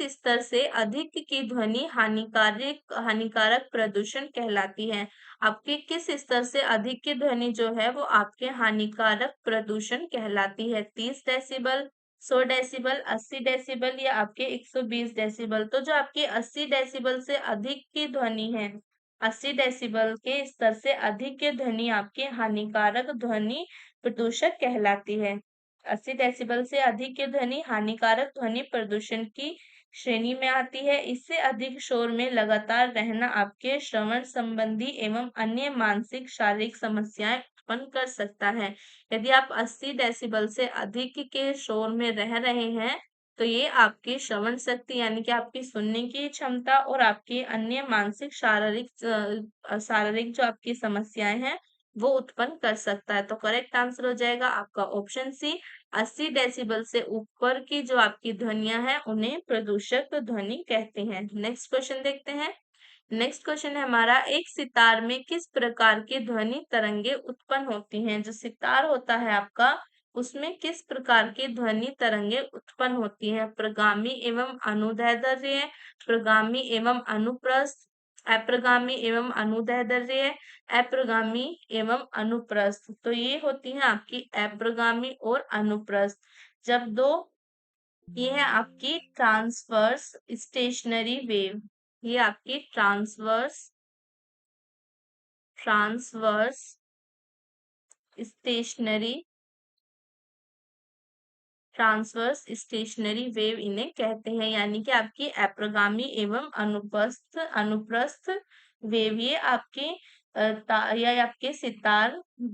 स्तर से अधिक की ध्वनि हानिकारक प्रदूषण कहलाती है। आपके किस स्तर से अधिक की ध्वनि जो है वो आपके हानिकारक प्रदूषण कहलाती है। 30 डेसिबल, 100 डेसिबल, 80 डेसिबल या आपके 120 डेसिबल। तो जो आपके 80 डेसिबल से अधिक की ध्वनि है, 80 डेसिबल के स्तर से अधिक की ध्वनि आपके हानिकारक ध्वनि प्रदूषक कहलाती है। 80 डेसिबल से अधिक की ध्वनि हानिकारक ध्वनि प्रदूषण की श्रेणी में आती है। इससे अधिक शोर में लगातार रहना आपके श्रवण संबंधी एवं अन्य मानसिक शारीरिक समस्याएं उत्पन्न कर सकता है। यदि आप 80 डेसिबल से अधिक के शोर में रह रहे हैं तो ये आपकी श्रवण शक्ति यानी कि आपकी सुनने की क्षमता और आपकी अन्य मानसिक शारीरिक जो आपकी समस्याएं हैं वो उत्पन्न कर सकता है। तो करेक्ट आंसर हो जाएगा आपका ऑप्शन सी। 80 डेसिबल से ऊपर की जो आपकी ध्वनियां हैं उन्हें प्रदूषक ध्वनि कहते हैं। नेक्स्ट क्वेश्चन देखते हैं। नेक्स्ट क्वेश्चन है हमारा, एक सितार में किस प्रकार की ध्वनि तरंगे उत्पन्न होती हैं। जो सितार होता है आपका उसमें किस प्रकार की ध्वनि तरंगे उत्पन्न होती हैं। प्रगामी एवं अनुदैर्ध्य, प्रगामी एवं अनुप्रस्थ, अप्रगामी एवं अनुदैर्ध्य, अप्रगामी एवं अनुप्रस्थ। तो ये होती हैं आपकी अप्रगामी और अनुप्रस्थ। जब दो ये है आपकी ट्रांसवर्स स्टेशनरी वेव। ये आपकी transverse stationary transverse stationary wave इन्हें कहते हैं। यानी कि आपकी अप्रगामी एवं अनुप्रस्थ वेव ये आपके या आपके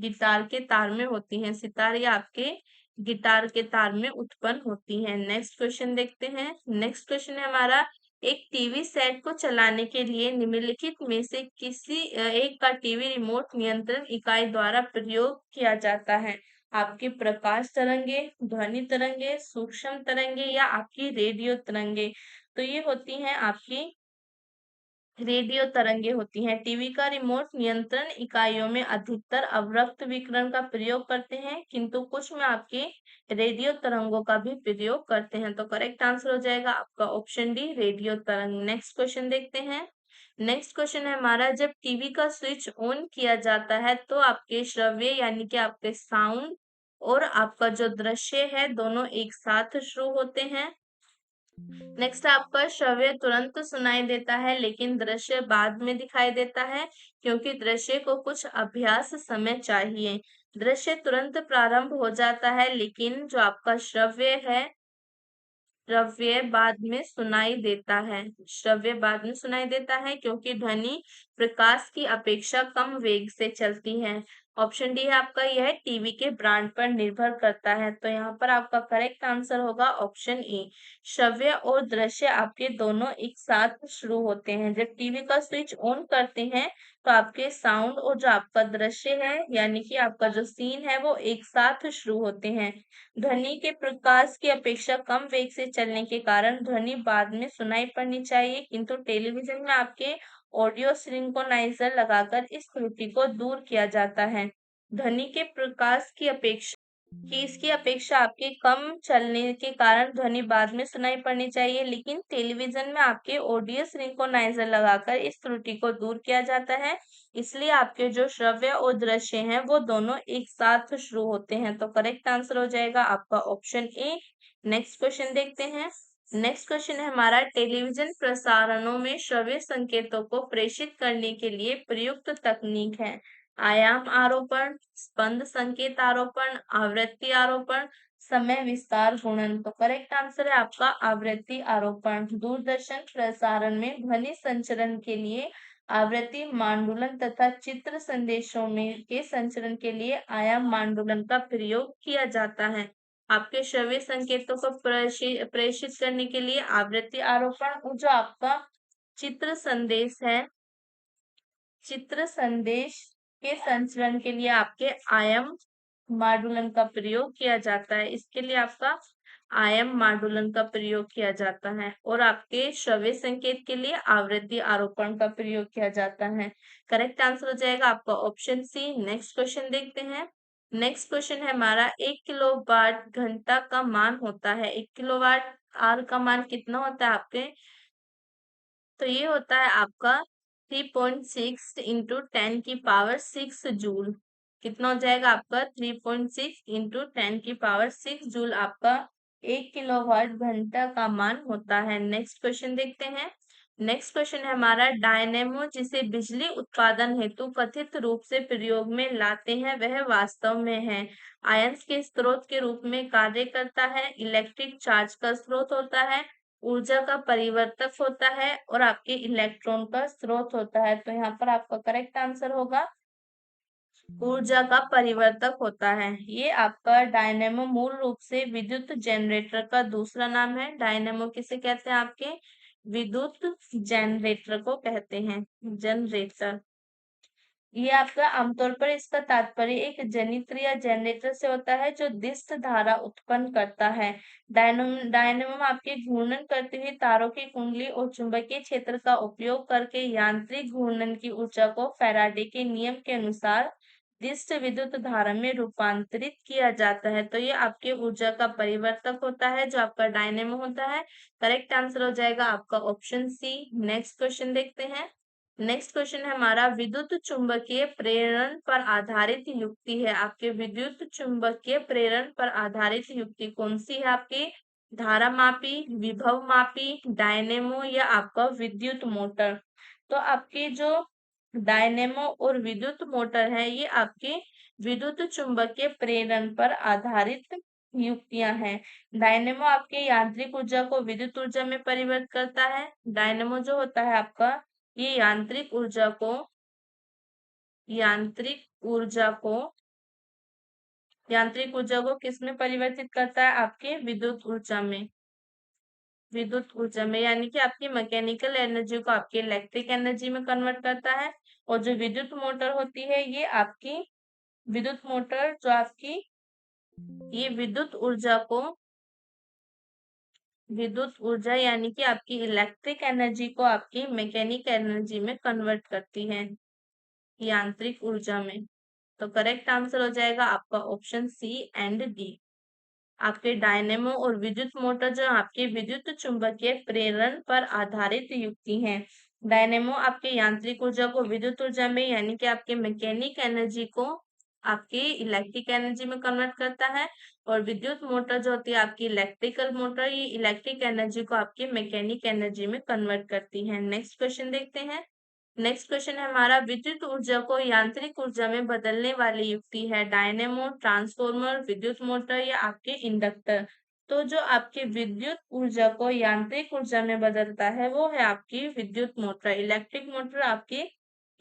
गिटार के तार में होती हैं। सितार या आपके गिटार के तार में उत्पन्न होती हैं। नेक्स्ट क्वेश्चन देखते हैं। नेक्स्ट क्वेश्चन है हमारा, एक टीवी सेट को चलाने के लिए निम्नलिखित में से किसी एक का टीवी रिमोट नियंत्रण इकाई द्वारा प्रयोग किया जाता है। आपकी प्रकाश तरंगे, ध्वनि तरंगे, सूक्ष्म तरंगे या आपकी रेडियो तरंगे। तो ये होती हैं आपकी रेडियो तरंगे होती हैं। टीवी का रिमोट नियंत्रण इकाइयों में अधिकतर अवरक्त विकिरण का प्रयोग करते हैं, किंतु कुछ में आपके रेडियो तरंगों का भी प्रयोग करते हैं। तो करेक्ट आंसर हो जाएगा आपका ऑप्शन डी, रेडियो तरंग। नेक्स्ट क्वेश्चन देखते हैं। नेक्स्ट क्वेश्चन है हमारा, जब टीवी का स्विच ऑन किया जाता है तो आपके श्रव्य यानी कि आपके साउंड और आपका जो दृश्य है दोनों एक साथ शुरू होते हैं। नेक्स्ट आपका श्रव्य तुरंत सुनाई देता है लेकिन दृश्य बाद में दिखाई देता है, क्योंकि दृश्य को कुछ अभ्यास समय चाहिए। दृश्य तुरंत प्रारंभ हो जाता है लेकिन जो आपका श्रव्य बाद में सुनाई देता है। श्रव्य बाद में सुनाई देता है क्योंकि ध्वनि प्रकाश की अपेक्षा कम वेग से चलती है। ऑप्शन डी है आपका, यह टीवी के ब्रांड पर निर्भर करता है। तो यहाँ पर आपका करेक्ट आंसर होगा ऑप्शन ए। श्रव्य और दृश्य आपके दोनों एक साथ शुरू होते हैं। जब टीवी का स्विच ऑन करते हैं तो आपके साउंड और जो आपका दृश्य है यानी कि आपका जो सीन है वो एक साथ शुरू होते हैं। ध्वनि के प्रकाश की अपेक्षा कम वेग से चलने के कारण ध्वनि बाद में सुनाई पड़नी चाहिए, किंतु टेलीविजन में आपके ऑडियो सिंक्रोनाइजर लगाकर इस त्रुटि को दूर किया जाता है। ध्वनि के प्रकाश की इसकी अपेक्षा आपके कम चलने के कारण ध्वनि बाद में सुनाई पड़नी चाहिए, लेकिन टेलीविजन में आपके ऑडियो सिंक्रोनाइजर लगाकर इस त्रुटि को दूर किया जाता है, इसलिए आपके जो श्रव्य और दृश्य हैं वो दोनों एक साथ शुरू होते हैं। तो करेक्ट आंसर हो जाएगा आपका ऑप्शन ए। नेक्स्ट क्वेश्चन देखते हैं। नेक्स्ट क्वेश्चन है हमारा, टेलीविजन प्रसारणों में श्रव्य संकेतों को प्रेषित करने के लिए प्रयुक्त तकनीक है। आयाम आरोपण, स्पंद संकेत आरोपण, आवृत्ति आरोपण, समय विस्तार गुणन। तो करेक्ट आंसर है आपका आवृत्ति आरोपण। दूरदर्शन प्रसारण में ध्वनि संचरण के लिए आवृत्ति मांडुलन तथा चित्र संदेशों में के संचरण के लिए आयाम मांडुलन का प्रयोग किया जाता है। आपके श्रव्य संकेतों को प्रेषित करने के लिए आवृत्ति आरोपण, और जो आपका चित्र संदेश है, चित्र संदेश के संचरण के लिए आपके आयाम माडुलन का प्रयोग किया जाता है। इसके लिए आपका आयाम माडुलन का प्रयोग किया जाता है, और आपके श्रव्य संकेत के लिए आवृत्ति आरोपण का प्रयोग किया जाता है। करेक्ट आंसर हो जाएगा आपका ऑप्शन सी। नेक्स्ट क्वेश्चन देखते हैं। नेक्स्ट क्वेश्चन है हमारा, 1 किलोवाट घंटा का मान होता है। 1 किलोवाट आवर का मान कितना होता है आपके? तो ये होता है आपका 3.6 इंटू 10 की पावर 6 जूल। कितना हो जाएगा आपका? 3.6 इंटू 10 की पावर 6 जूल आपका 1 किलोवाट घंटा का मान होता है। नेक्स्ट क्वेश्चन देखते हैं। नेक्स्ट क्वेश्चन है हमारा, डायनेमो जिसे बिजली उत्पादन हेतु कथित रूप से प्रयोग में लाते हैं वह वास्तव में है। आयंस के स्रोत के रूप में कार्य करता है, इलेक्ट्रिक चार्ज का स्रोत होता है, ऊर्जा का परिवर्तक होता है, और आपके इलेक्ट्रॉन का स्रोत होता है। तो यहाँ पर आपका करेक्ट आंसर होगा ऊर्जा का परिवर्तक होता है। ये आपका डायनेमो मूल रूप से विद्युत जनरेटर का दूसरा नाम है। डायनेमो किसे कहते हैं? आपके विद्युत जनरेटर को कहते हैं, जनरेटर। ये आपका आमतौर पर इसका तात्पर्य एक जनित्र या जनरेटर से होता है जो दिष्ट धारा उत्पन्न करता है। डायनेमो आपके घूर्णन करते हुए तारों की कुंडली और चुंबकीय क्षेत्र का उपयोग करके यांत्रिक घूर्णन की ऊर्जा को फैराडे के नियम के अनुसार दिष्ट विद्युत धारा में रूपांतरित किया जाता है। तो ये आपके ऊर्जा का परिवर्तक होता है जो आपका डायनेमो होता है। करेक्ट आंसर हो जाएगा आपका ऑप्शन सी। नेक्स्ट क्वेश्चन देखते हैं। नेक्स्ट क्वेश्चन है हमारा, विद्युत चुंबकीय प्रेरण पर आधारित युक्ति है। आपके विद्युत चुंबकीय प्रेरण पर आधारित युक्ति कौन सी है? आपकी धारा मापी, विभव मापी, डायनेमो या आपका विद्युत मोटर। तो आपके जो डायनेमो और विद्युत मोटर है ये आपके विद्युत चुंबकीय प्रेरण पर आधारित युक्तियां हैं। डायनेमो आपके यांत्रिक ऊर्जा को विद्युत ऊर्जा में परिवर्तित करता है। डायनेमो जो होता है आपका, ये यांत्रिक ऊर्जा को किस में परिवर्तित करता है? आपके विद्युत ऊर्जा में, यानी कि आपकी मैकेनिकल एनर्जी को आपकी इलेक्ट्रिक एनर्जी में कन्वर्ट करता है। और जो विद्युत मोटर होती है ये आपकी विद्युत मोटर जो आपकी ये विद्युत ऊर्जा यानी कि आपकी इलेक्ट्रिक एनर्जी को आपकी मैकेनिक एनर्जी में कन्वर्ट करती है, यांत्रिक ऊर्जा में। तो करेक्ट आंसर हो जाएगा आपका ऑप्शन सी एंड डी। आपके डायनेमो और विद्युत मोटर जो आपके विद्युत चुंबकीय प्रेरण पर आधारित युक्ति हैं। डायनेमो आपके यांत्रिक ऊर्जा को विद्युत ऊर्जा में यानी कि आपके मैकेनिक एनर्जी को आपकी इलेक्ट्रिक एनर्जी में कन्वर्ट करता है, और विद्युत मोटर जो होती है आपकी इलेक्ट्रिकल मोटर, ये इलेक्ट्रिक एनर्जी को आपकी मैकेनिक एनर्जी में कन्वर्ट करती है। नेक्स्ट क्वेश्चन देखते हैं। नेक्स्ट क्वेश्चन है हमारा, विद्युत ऊर्जा को यांत्रिक ऊर्जा में बदलने वाली युक्ति है। डायनेमो, ट्रांसफॉर्मर, विद्युत मोटर या आपके इंडक्टर। तो जो आपके विद्युत ऊर्जा को यांत्रिक ऊर्जा में बदलता है वो है आपकी विद्युत मोटर। इलेक्ट्रिक मोटर आपकी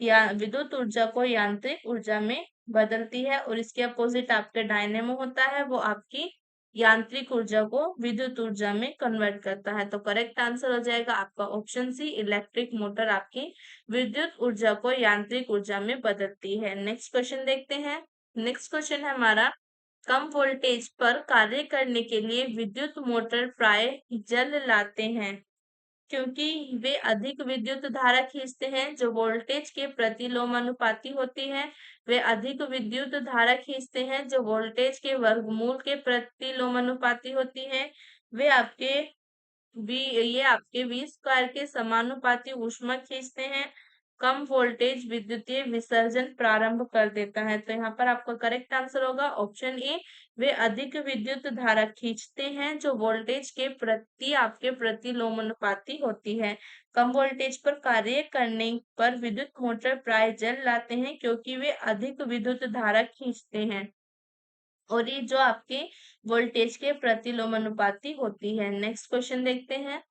या विद्युत ऊर्जा को यांत्रिक ऊर्जा में बदलती है, और इसके अपोजिट आपके डायनेमो होता है वो आपकी यांत्रिक ऊर्जा को विद्युत ऊर्जा में कन्वर्ट करता है। तो करेक्ट आंसर हो जाएगा आपका ऑप्शन सी, इलेक्ट्रिक मोटर आपकी विद्युत ऊर्जा को यांत्रिक ऊर्जा में बदलती है। नेक्स्ट क्वेश्चन देखते हैं। नेक्स्ट क्वेश्चन है हमारा, कम वोल्टेज पर कार्य करने के लिए विद्युत मोटर प्राय जल लाते हैं। क्योंकि वे अधिक विद्युत धारा खींचते हैं जो वोल्टेज के प्रतिलोमानुपाती होती है। वे अधिक विद्युत धारा खींचते हैं जो वोल्टेज के वर्गमूल के प्रतिलोमानुपाती होती है। वे आपके ये आपके V स्क्वायर के समानुपाती ऊष्मा खींचते हैं। कम वोल्टेज विद्युतीय विसर्जन प्रारंभ कर देता है। तो यहाँ पर आपका करेक्ट आंसर होगा ऑप्शन ए। वे अधिक विद्युत धारा खींचते हैं जो वोल्टेज के प्रति आपके प्रतिलोमानुपाती होती है। कम वोल्टेज पर कार्य करने पर विद्युत मोटर प्राय जल लाते हैं क्योंकि वे अधिक विद्युत धारा खींचते हैं और ये जो आपके वोल्टेज के प्रतिलोमानुपाती होती है। नेक्स्ट क्वेश्चन देखते हैं।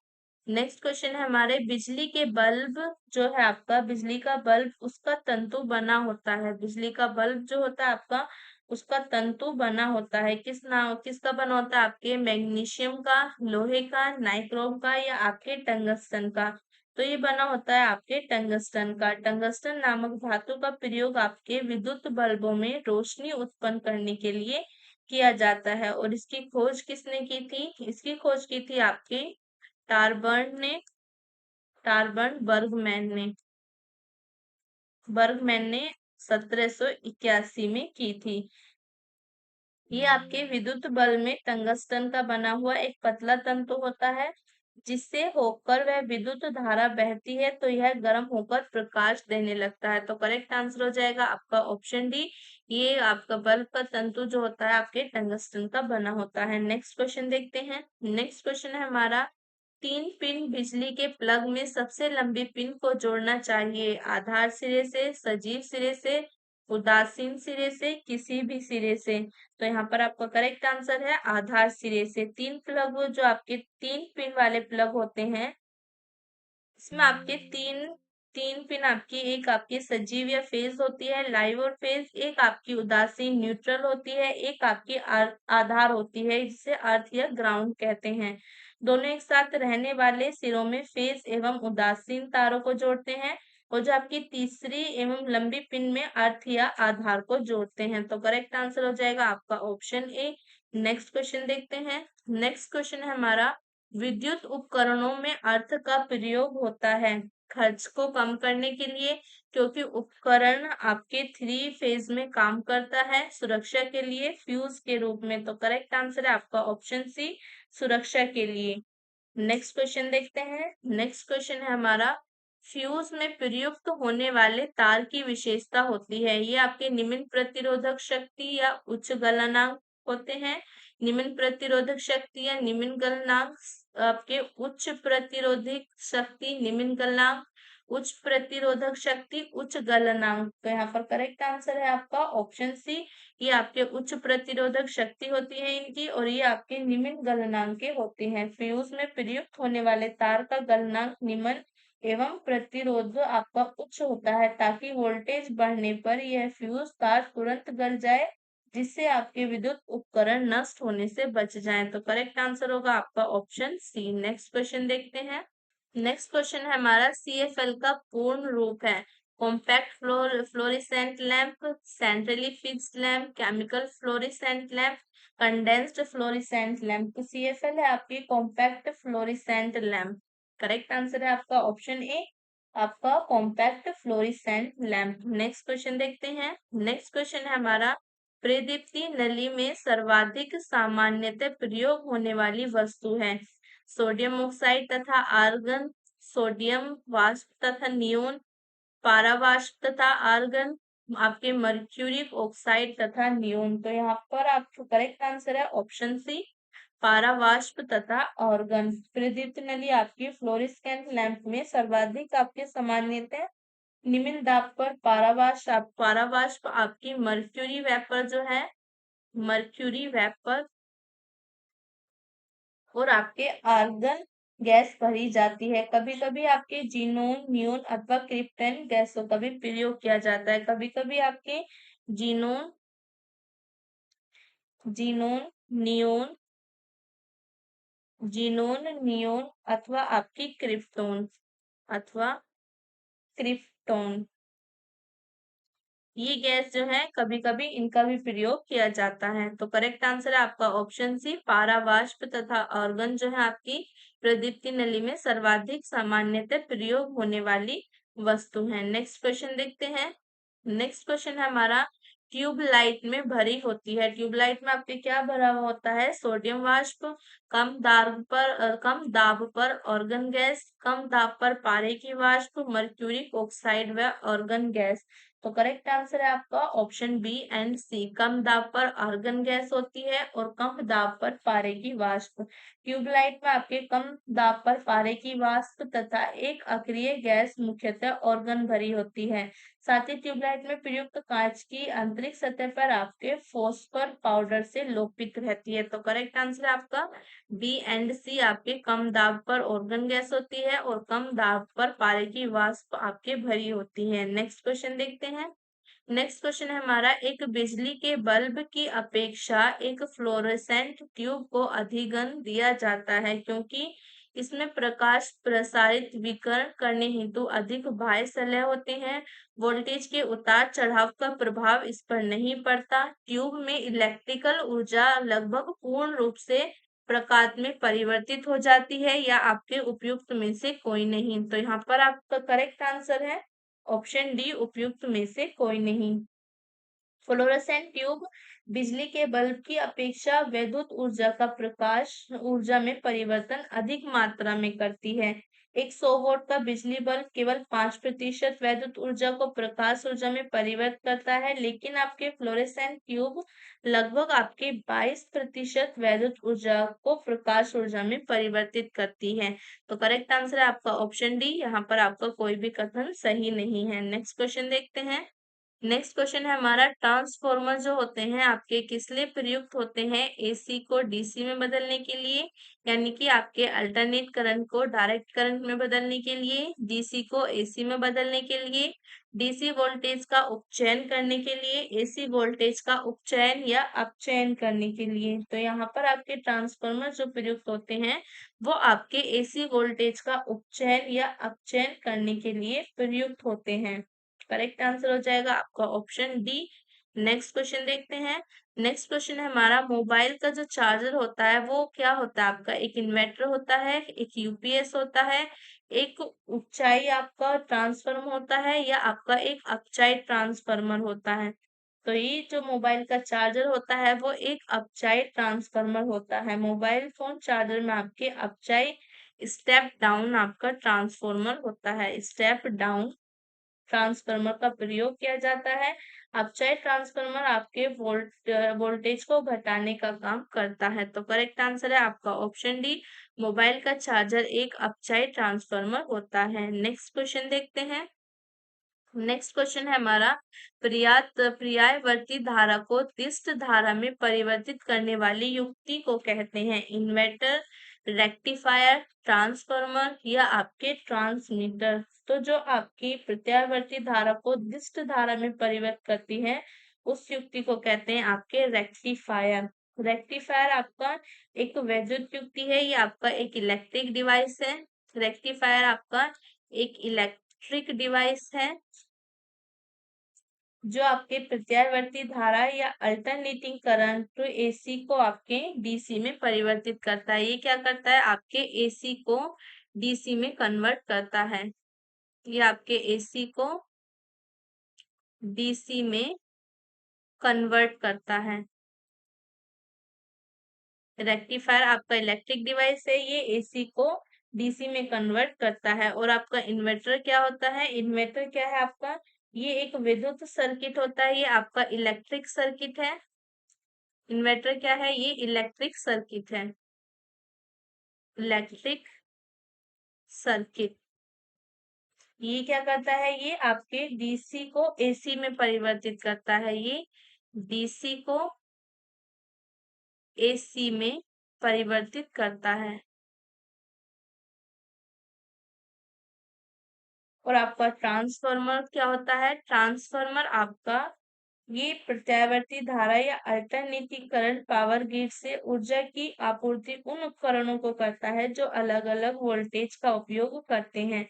नेक्स्ट क्वेश्चन है हमारे, बिजली के बल्ब जो है आपका, बिजली का बल्ब उसका तंतु बना होता है। बिजली का बल्ब जो होता है आपका, उसका तंतु बना होता है किसका बना होता है? आपके मैग्नीशियम का, लोहे का, नाइक्रोम का या आपके टंगस्टन का? तो ये बना होता है आपके टंगस्टन का। टंगस्टन नामक धातु का प्रयोग आपके विद्युत बल्बों में रोशनी उत्पन्न करने के लिए किया जाता है। और इसकी खोज किसने की थी? इसकी खोज की थी आपके टारबर्न बर्गमैन ने 1781 में की थी। ये आपके विद्युत बल्ब में टंगस्टन का बना हुआ एक पतला तंतु होता है जिससे होकर वह विद्युत धारा बहती है तो यह गर्म होकर प्रकाश देने लगता है। तो करेक्ट आंसर हो जाएगा आपका ऑप्शन डी। ये आपका बल्ब का तंतु जो होता है आपके टंगस्टन का बना होता है। नेक्स्ट क्वेश्चन देखते हैं। नेक्स्ट क्वेश्चन है हमारा, 3 पिन बिजली के प्लग में सबसे लंबी पिन को जोड़ना चाहिए। आधार सिरे से, सजीव सिरे से, उदासीन सिरे से, किसी भी सिरे से? तो यहाँ पर आपका करेक्ट आंसर है आधार सिरे से। 3 प्लग जो आपके 3 पिन वाले प्लग होते हैं, इसमें आपके तीन तीन पिन आपकी, एक आपकी सजीव या फेज होती है, लाइव और फेज, एक आपकी उदासीन न्यूट्रल होती है, एक आपकी आधार होती है जिसे अर्थ या ग्राउंड कहते हैं। दोनों एक साथ रहने वाले सिरों में फेज एवं उदासीन तारों को जोड़ते हैं और जो आपकी तीसरी एवं लंबी पिन में अर्थ या आधार को जोड़ते हैं। तो करेक्ट आंसर हो जाएगा आपका ऑप्शन ए। नेक्स्ट क्वेश्चन देखते हैं। नेक्स्ट क्वेश्चन है हमारा, विद्युत उपकरणों में अर्थ का प्रयोग होता है खर्च को कम करने के लिए, क्योंकि उपकरण आपके 3 फेज में काम करता है, सुरक्षा के लिए, फ्यूज के रूप में। तो करेक्ट आंसर है आपका ऑप्शन सी, सुरक्षा के लिए। नेक्स्ट क्वेश्चन देखते हैं। नेक्स्ट क्वेश्चन है हमारा, फ्यूज में प्रयुक्त होने वाले तार की विशेषता होती है। ये आपके निम्न प्रतिरोधक शक्ति या उच्च गलनांक होते हैं। निम्न प्रतिरोधक शक्ति या निम्न गलनांक, आपके उच्च प्रतिरोधक शक्ति, निम्न गलनांक, उच्च प्रतिरोधक शक्ति, उच्च गलनांक। तो यहाँ पर करेक्ट आंसर है आपका ऑप्शन सी। ये आपके उच्च प्रतिरोधक शक्ति होती है इनकी और ये आपके निम्न गलनांक के होते हैं। फ्यूज में प्रयुक्त होने वाले तार का गलनांक निम्न एवं प्रतिरोध आपका उच्च होता है ताकि वोल्टेज बढ़ने पर यह फ्यूज तार तुरंत गल जाए जिससे आपके विद्युत उपकरण नष्ट होने से बच जाएं। तो करेक्ट आंसर होगा आपका ऑप्शन सी। नेक्स्ट क्वेश्चन देखते हैं। नेक्स्ट क्वेश्चन है हमारा, CFL का पूर्ण रूप है। Compact fluorescent lamp, centrally fixed lamp, chemical fluorescent lamp, condensed fluorescent lamp. तो CFL है आपकी compact fluorescent lamp. Correct answer है आपका ऑप्शन ए, आपका compact fluorescent lamp. Next question देखते हैं। नेक्स्ट क्वेश्चन है हमारा, प्रदीप्ति नली में सर्वाधिक सामान्यतः प्रयोग होने वाली वस्तु है। सोडियम ऑक्साइड तथा आर्गन, सोडियम वाष्प तथा नियोन, पारावाष्प तथा आर्गन, आपके मर्क्यूरी ऑक्साइड तथा नियोन। तो यहाँ पर आपका करेक्ट आंसर है ऑप्शन सी, पारावाष्प तथा आर्गन। प्रदीप्त नली आपकी फ्लोरेसेंट लैंप में सर्वाधिक आपके सामान्यतः निम्न दाब पर पारावाष्प आपकी मर्क्यूरी वेपर जो है, मर्क्यूरी वेपर और आपके आर्गन गैस भरी जाती है। कभी कभी आपके जीनोन, नियोन अथवा क्रिप्टन गैसों का भी प्रयोग किया जाता है। कभी कभी आपके xenon xenon neon xenon neon अथवा आपकी अथवा क्रिप्टोन, ये गैस जो है कभी कभी इनका भी प्रयोग किया जाता है। तो करेक्ट आंसर है आपका ऑप्शन सी, पारावाष्प तथा आर्गन जो है आपकी प्रदीप्ति नली में सर्वाधिक सामान्यतः प्रयोग होने वाली वस्तु है। नेक्स्ट क्वेश्चन देखते हैं। नेक्स्ट क्वेश्चन है हमारा, ट्यूबलाइट में भरी होती है। ट्यूबलाइट में आपके क्या भरा हुआ होता है? सोडियम वाष्प, कम दाब पर ऑर्गन गैस, कम दाब पर पारे की वाष्प, मर्क्यूरी ऑक्साइड व ऑर्गन गैस। तो करेक्ट आंसर है आपका ऑप्शन बी एंड सी, कम दाब पर आर्गन गैस होती है और कम दाब पर पारे की वाष्प। ट्यूबलाइट में आपके कम दाब पर पारे की वाष्प तथा एक अक्रिय गैस मुख्यतः ऑर्गन भरी होती है। साथ ही ट्यूबलाइट में प्रयुक्त कांच की आंतरिक सतह पर आपके फॉस्फर पाउडर से लोपित रहती है। तो करेक्ट आंसर है आपका बी एंड सी, आपके कम दाब पर ऑर्गन गैस होती है और कम दाब पर पारे की वाष्प आपके भरी होती है। नेक्स्ट क्वेश्चन देखते हैं। नेक्स्ट क्वेश्चन है हमारा, एक बिजली के बल्ब की अपेक्षा एक फ्लोरेसेंट ट्यूब को अधिगन दिया जाता है क्योंकि इसमें प्रकाश प्रसारित विकिरण करने हेतु अधिक बाह्य सलह होते हैं। वोल्टेज के उतार चढ़ाव का प्रभाव इस पर नहीं पड़ता। ट्यूब में इलेक्ट्रिकल ऊर्जा लगभग पूर्ण रूप से प्रकाश में परिवर्तित हो जाती है या आपके उपयुक्त में से कोई नहीं। तो यहाँ पर आपका करेक्ट आंसर है ऑप्शन डी, उपयुक्त में से कोई नहीं। फ्लोरेसेंट ट्यूब बिजली के बल्ब की अपेक्षा वैद्युत ऊर्जा का प्रकाश ऊर्जा में परिवर्तन अधिक मात्रा में करती है। एक 100 वोल्ट का बिजली बल्ब केवल 5% वैद्युत ऊर्जा को प्रकाश ऊर्जा में परिवर्तित करता है, लेकिन आपके फ्लोरेसेंट ट्यूब लगभग आपके 22% वैद्युत ऊर्जा को प्रकाश ऊर्जा में परिवर्तित करती है। तो करेक्ट आंसर है आपका ऑप्शन डी, यहाँ पर आपका कोई भी कथन सही नहीं है। नेक्स्ट क्वेश्चन देखते हैं। नेक्स्ट क्वेश्चन है हमारा, ट्रांसफॉर्मर जो होते हैं आपके किस लिए प्रयुक्त होते हैं? एसी को डीसी में बदलने के लिए, यानी कि आपके अल्टरनेट करंट को डायरेक्ट करंट में बदलने के लिए, डीसी को एसी में बदलने के लिए, डीसी वोल्टेज का उपचयन करने के लिए, एसी वोल्टेज का उपचयन या अपचयन करने के लिए। तो यहाँ पर आपके ट्रांसफॉर्मर जो प्रयुक्त होते हैं वो आपके एसी वोल्टेज का उपचयन या अपचयन करने के लिए प्रयुक्त होते हैं। करेक्ट आंसर हो जाएगा आपका ऑप्शन डी। नेक्स्ट क्वेश्चन देखते हैं। नेक्स्ट क्वेश्चन है हमारा, मोबाइल का जो चार्जर होता है वो क्या होता है आपका? एक इन्वर्टर होता है, एक यूपीएस होता है, एक ऊंचाई आपका ट्रांसफार्मर होता है या आपका एक अपचाई ट्रांसफार्मर होता है। तो ये जो मोबाइल का चार्जर होता है वो एक अपचाई ट्रांसफार्मर होता है। मोबाइल फोन चार्जर में आपके अपचाई स्टेप डाउन आपका ट्रांसफार्मर होता है। स्टेप डाउन ट्रांसफार्मर का प्रयोग किया जाता है। अपचाई ट्रांसफार्मर आपके वोल्टेज को घटाने का काम करता है। तो करेक्ट आंसर है आपका ऑप्शन डी, मोबाइल का चार्जर एक अपचाई ट्रांसफार्मर होता है। नेक्स्ट क्वेश्चन देखते हैं। नेक्स्ट क्वेश्चन है हमारा, पर्यायवर्ती धारा को दिष्ट धारा में परिवर्तित करने वाली युक्ति को कहते हैं? इन्वर्टर, रेक्टिफायर, ट्रांसफार्मर या आपके ट्रांसमीटर। तो जो आपकी प्रत्यावर्ती धारा को दिष्ट धारा में परिवर्तित करती है उस युक्ति को कहते हैं आपके रेक्टिफायर। रेक्टिफायर आपका एक वैद्युत युक्ति है, ये आपका एक इलेक्ट्रिक डिवाइस है। रेक्टिफायर आपका एक इलेक्ट्रिक डिवाइस है जो आपके प्रत्यावर्ती धारा या अल्टरनेटिंग करंट एसी को आपके डीसी में परिवर्तित करता है। ये क्या करता है? आपके एसी को डीसी में कन्वर्ट करता है। ये आपके एसी को डीसी में कन्वर्ट करता है। रेक्टिफायर आपका इलेक्ट्रिक डिवाइस है, ये एसी को डीसी में कन्वर्ट करता है। और आपका इन्वर्टर क्या होता है? इन्वर्टर क्या है आपका? ये एक विद्युत सर्किट होता है, ये आपका इलेक्ट्रिक सर्किट है। इन्वर्टर क्या है? ये इलेक्ट्रिक सर्किट है। इलेक्ट्रिक सर्किट ये क्या करता है? ये आपके डीसी को एसी में परिवर्तित करता है। ये डीसी को एसी में परिवर्तित करता है। और आपका ट्रांसफार्मर क्या होता है? ट्रांसफार्मर आपका ये प्रत्यावर्ती धारा या अल्टरनेटिंग करंट पावर ग्रिड से ऊर्जा की आपूर्ति उन उपकरणों को करता है जो अलग अलग वोल्टेज का उपयोग करते हैं।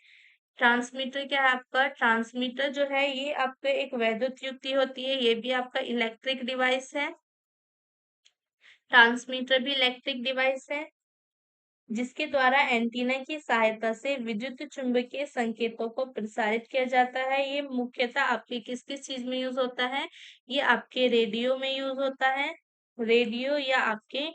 ट्रांसमीटर क्या है आपका? ट्रांसमीटर जो है ये आपका एक वैद्युत युक्ति होती है, ये भी आपका इलेक्ट्रिक डिवाइस है। ट्रांसमीटर भी इलेक्ट्रिक डिवाइस है। जिसके द्वारा एंटीना की सहायता से विद्युत चुंबकीय संकेतों को प्रसारित किया जाता है। ये मुख्यतः आपके किस किस चीज में यूज होता है? ये आपके रेडियो में यूज होता है, रेडियो या आपके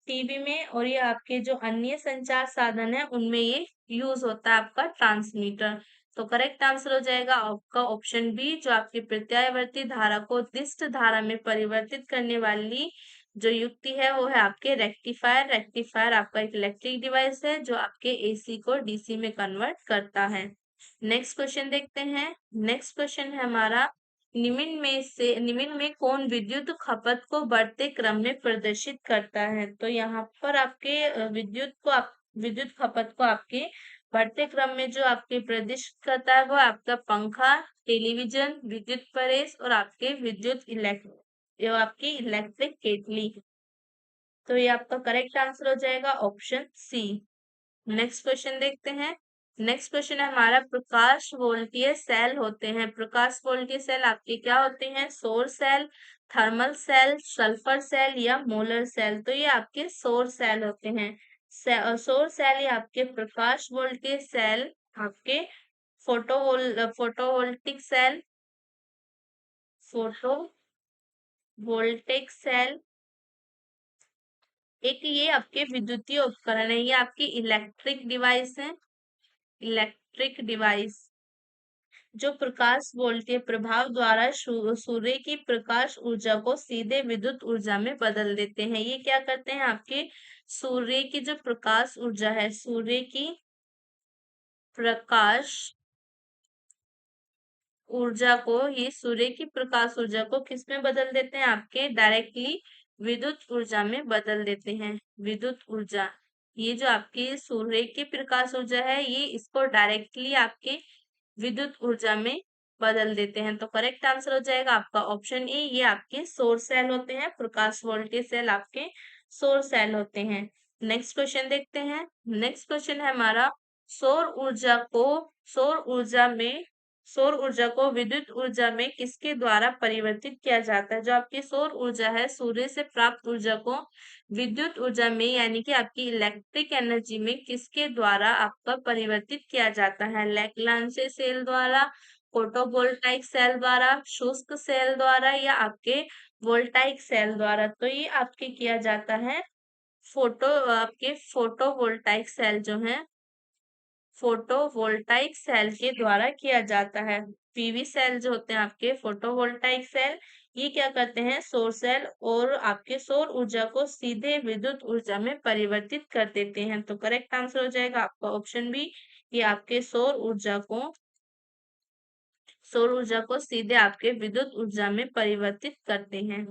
टीवी में, और ये आपके जो अन्य संचार साधन है उनमें ये यूज होता है, आपका ट्रांसमीटर। तो करेक्ट आंसर हो जाएगा आपका ऑप्शन बी, जो आपकी प्रत्यावर्ती धारा को दिष्ट धारा में परिवर्तित करने वाली जो युक्ति है वो है आपके रेक्टिफायर। रेक्टिफायर आपका एक इलेक्ट्रिक डिवाइस है जो आपके एसी को डीसी में कन्वर्ट करता है। नेक्स्ट क्वेश्चन देखते हैं। नेक्स्ट क्वेश्चन है हमारा, निम्न में कौन विद्युत खपत को बढ़ते क्रम में प्रदर्शित करता है? तो यहाँ पर आपके विद्युत खपत को आपके बढ़ते क्रम में जो आपके प्रदर्शित करता है वो आपका पंखा, टेलीविजन, विद्युत प्रेस और आपके जो आपकी इलेक्ट्रिक केटली। तो ये आपका करेक्ट आंसर हो जाएगा ऑप्शन सी। नेक्स्ट क्वेश्चन देखते हैं। नेक्स्ट क्वेश्चन है हमारा, प्रकाश वोल्टीय सेल होते हैं। प्रकाश वोल्टीय सेल आपके क्या होते हैं? सौर cell, thermal cell, sulphur cell या मोलर सेल? तो ये आपके सौर सेल होते हैं। सौर सेल या आपके प्रकाश वोल्टीय सेल, आपके फोटोवोल्टिक सेल, फोटोवोल्टिक सेल, एक ये आपके विद्युतीय उपकरण है, ये आपकी इलेक्ट्रिक डिवाइस है। इलेक्ट्रिक डिवाइस जो प्रकाश वोल्टीय प्रभाव द्वारा सूर्य की प्रकाश ऊर्जा को सीधे विद्युत ऊर्जा में बदल देते हैं। ये क्या करते हैं? आपके सूर्य की जो प्रकाश ऊर्जा है, सूर्य की प्रकाश ऊर्जा को, ये सूर्य की प्रकाश ऊर्जा को किस में बदल देते हैं? आपके डायरेक्टली विद्युत ऊर्जा में बदल देते हैं। विद्युत ऊर्जा, ये जो आपकी सूर्य की प्रकाश ऊर्जा है, ये इसको डायरेक्टली आपके विद्युत ऊर्जा में बदल देते हैं। तो करेक्ट आंसर हो जाएगा आपका ऑप्शन ए, ये आपके सौर सेल होते हैं। प्रकाश वोल्टेज सेल आपके सौर सेल होते हैं। नेक्स्ट क्वेश्चन देखते हैं। नेक्स्ट क्वेश्चन है हमारा, सौर ऊर्जा को सौर ऊर्जा में सौर ऊर्जा को विद्युत ऊर्जा में किसके द्वारा परिवर्तित किया जाता है? जो आपकी सौर ऊर्जा है, सूर्य से प्राप्त ऊर्जा को विद्युत ऊर्जा में यानी कि आपकी इलेक्ट्रिक एनर्जी में किसके द्वारा आपका परिवर्तित किया जाता है? लैग्रांज सेल द्वारा, फोटोवोल्टाइक सेल द्वारा, शुष्क सेल द्वारा या आपके वोल्टाइक सेल द्वारा? तो ये आपके किया जाता है आपके फोटोवोल्टाइक सेल जो है, फोटोवोल्टाइक सेल के द्वारा किया जाता है। पीवी सेल जो होते हैं आपके फोटोवोल्टाइक सेल, ये क्या करते हैं? सौर सेल, और आपके सौर ऊर्जा को सीधे विद्युत ऊर्जा में परिवर्तित कर देते हैं। तो करेक्ट आंसर हो जाएगा आपका ऑप्शन बी, ये आपके सौर ऊर्जा को सीधे आपके विद्युत ऊर्जा में परिवर्तित करते हैं।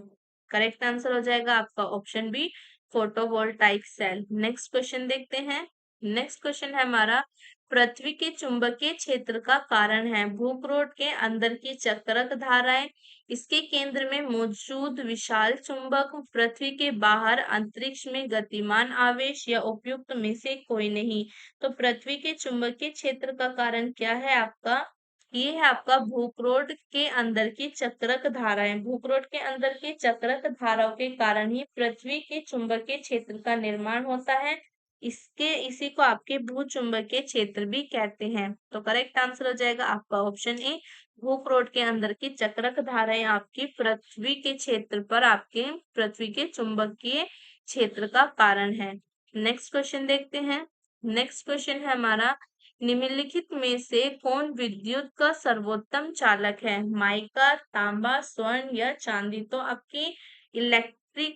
करेक्ट आंसर हो जाएगा आपका option B, photovoltaic cell. Next question देखते हैं। नेक्स्ट क्वेश्चन है हमारा, पृथ्वी के चुंबकीय क्षेत्र का कारण है भूप्रोट के अंदर की चक्करक धाराएं, इसके केंद्र में मौजूद विशाल चुंबक, पृथ्वी के बाहर अंतरिक्ष में गतिमान आवेश या उपयुक्त में से कोई नहीं। तो पृथ्वी के चुंबकीय क्षेत्र का कारण क्या है आपका? ये है आपका भूप्रोट के अंदर की चक्करक धाराएं। भूप्रोट के अंदर की चक्करक धाराओं के कारण ही पृथ्वी के चुंबकीय क्षेत्र का निर्माण होता है। इसी को आपके भूचुंबकीय क्षेत्र भी कहते हैं। तो करेक्ट आंसर हो जाएगा आपका ऑप्शन ए, भूप्रोट के अंदर की चक्करक धाराएं आपकी पृथ्वी के क्षेत्र पर आपके पृथ्वी के चुंबकीय क्षेत्र का कारण है। नेक्स्ट क्वेश्चन देखते हैं। नेक्स्ट क्वेश्चन है हमारा, निम्नलिखित में से कौन विद्युत का सर्वोत्तम चालक है? माइका, तांबा, स्वर्ण या चांदी? तो आपकी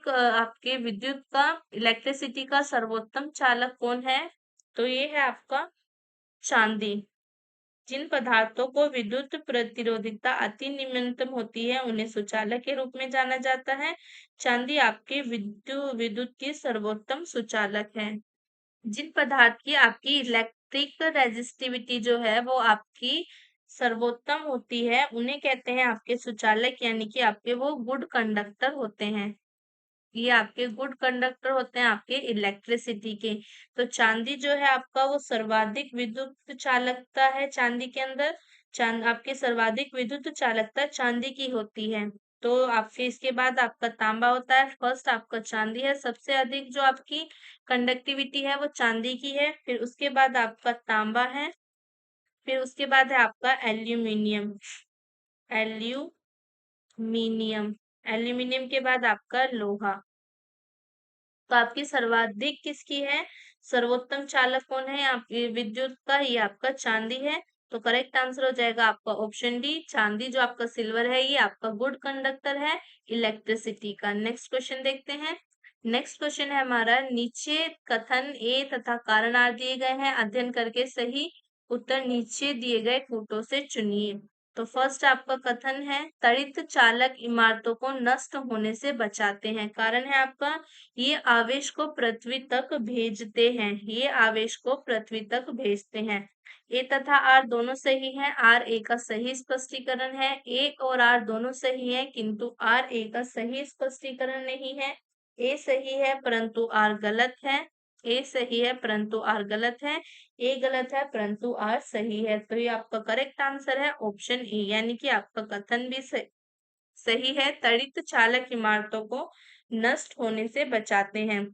आपके विद्युत का, इलेक्ट्रिसिटी का सर्वोत्तम चालक कौन है? तो ये है आपका चांदी। जिन पदार्थों को विद्युत प्रतिरोधकता अति निम्नतम होती है उन्हें सुचालक के रूप में जाना जाता है। चांदी आपके विद्युत की सर्वोत्तम सुचालक है। जिन पदार्थ की आपकी इलेक्ट्रिक रेजिस्टिविटी जो है वो आपकी सर्वोत्तम होती है उन्हें कहते हैं आपके सुचालक, यानी कि आपके वो गुड कंडक्टर होते हैं। ये आपके गुड कंडक्टर होते हैं आपके इलेक्ट्रिसिटी के। तो चांदी जो है आपका वो सर्वाधिक विद्युत चालकता है चांदी के अंदर। आपकी सर्वाधिक विद्युत चालकता चांदी की होती है। तो आपके इसके बाद आपका तांबा होता है, फर्स्ट आपका चांदी है, सबसे अधिक जो आपकी कंडक्टिविटी है वो चांदी की है, फिर उसके बाद आपका तांबा है, फिर उसके बाद है आपका एल्यूमिनियम। एल्यूमिनियम एल्यूमिनियम के बाद आपका लोहा। तो आपकी सर्वाधिक किसकी है, सर्वोत्तम चालक कौन है आपकी विद्युत का, ये आपका चांदी है। तो करेक्ट आंसर हो जाएगा आपका ऑप्शन डी, चांदी। जो आपका सिल्वर है ये आपका गुड कंडक्टर है इलेक्ट्रिसिटी का। नेक्स्ट क्वेश्चन देखते हैं। नेक्स्ट क्वेश्चन है हमारा, नीचे कथन ए तथा कारण आर दिए गए हैं, अध्ययन करके सही उत्तर नीचे दिए गए कूटों से चुनिए। तो फर्स्ट आपका कथन है, तड़ित चालक इमारतों को नष्ट होने से बचाते हैं। कारण है आपका, ये आवेश को पृथ्वी तक भेजते हैं, ये आवेश को पृथ्वी तक भेजते हैं। ए तथा आर दोनों सही है, आर ए का सही स्पष्टीकरण है। ए और आर दोनों सही है, किंतु आर ए का सही स्पष्टीकरण नहीं है। ए सही है परंतु आर गलत है। ए सही है परंतु आर गलत है। ए गलत है परंतु आर सही है। तो ये आपका करेक्ट आंसर है ऑप्शन ए, यानी कि आपका कथन भी सही है, तड़ित चालक इमारतों को नष्ट होने से बचाते हैं।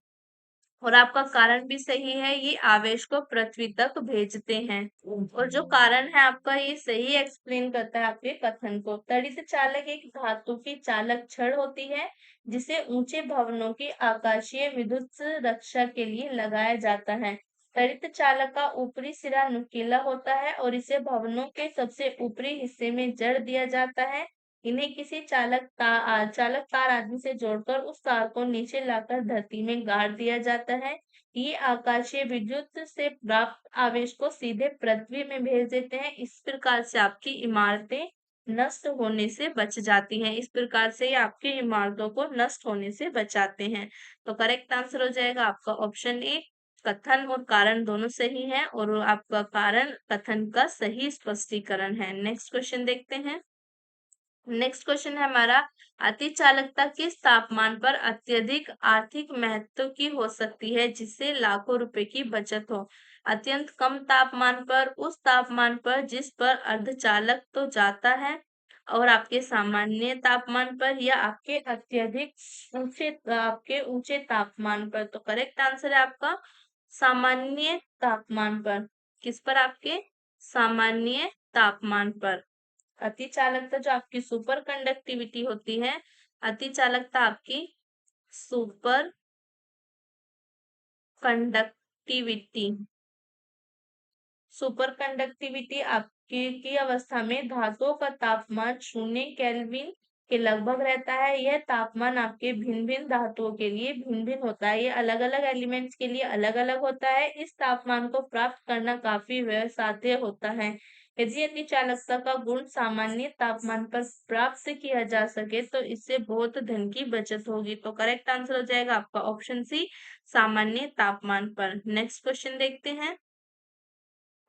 और आपका कारण भी सही है, ये आवेश को पृथ्वी तक भेजते हैं। और जो कारण है आपका ये सही एक्सप्लेन करता है आपके कथन को। तड़ित चालक एक धातु की चालक छड़ होती है, जिसे ऊंचे भवनों की आकाशीय विद्युत रक्षा के लिए लगाया जाता है। तड़ित चालक का ऊपरी सिरा नुकीला होता है और इसे भवनों के सबसे ऊपरी हिस्से में जड़ दिया जाता है। इन्हें किसी चालक तार आदि से जोड़कर उस तार को नीचे लाकर धरती में गाड़ दिया जाता है। ये आकाशीय विद्युत से प्राप्त आवेश को सीधे पृथ्वी में भेज देते हैं। इस प्रकार से आपकी इमारतें नष्ट होने से बच जाती हैं। इस प्रकार से ये आपकी इमारतों को नष्ट होने से बचाते हैं। तो करेक्ट आंसर हो जाएगा आपका ऑप्शन ए। कथन और कारण दोनों सही हैं और आपका कारण कथन का सही स्पष्टीकरण है। नेक्स्ट क्वेश्चन देखते हैं। नेक्स्ट क्वेश्चन है हमारा, अति चालकता किस तापमान पर अत्यधिक आर्थिक महत्व की हो सकती है, जिससे लाखों रुपए की बचत हो। अत्यंत कम तापमान पर, उस तापमान पर जिस पर अर्धचालक तो जाता है, और आपके सामान्य तापमान पर, या आपके अत्यधिक आपके ऊंचे तापमान पर। तो करेक्ट आंसर है आपका सामान्य तापमान पर। किस पर, आपके सामान्य तापमान पर। अति चालकता जो आपकी सुपर कंडक्टिविटी होती है, अति चालकता आपकी सुपर कंडक्टिविटी, सुपर कंडक्टिविटी आपकी की अवस्था में धातुओं का तापमान 0 केल्विन के लगभग रहता है। यह तापमान आपके भिन्न भिन्न धातुओं के लिए भिन्न भिन्न होता है, ये अलग अलग एलिमेंट्स के लिए अलग अलग होता है। इस तापमान को प्राप्त करना काफी व्यवसाध्य होता है। यदि अति चालकता का गुण सामान्य तापमान पर प्राप्त किया जा सके तो इससे बहुत धन की बचत होगी। तो करेक्ट आंसर हो जाएगा आपका ऑप्शन सी, सामान्य तापमान पर। नेक्स्ट क्वेश्चन देखते हैं।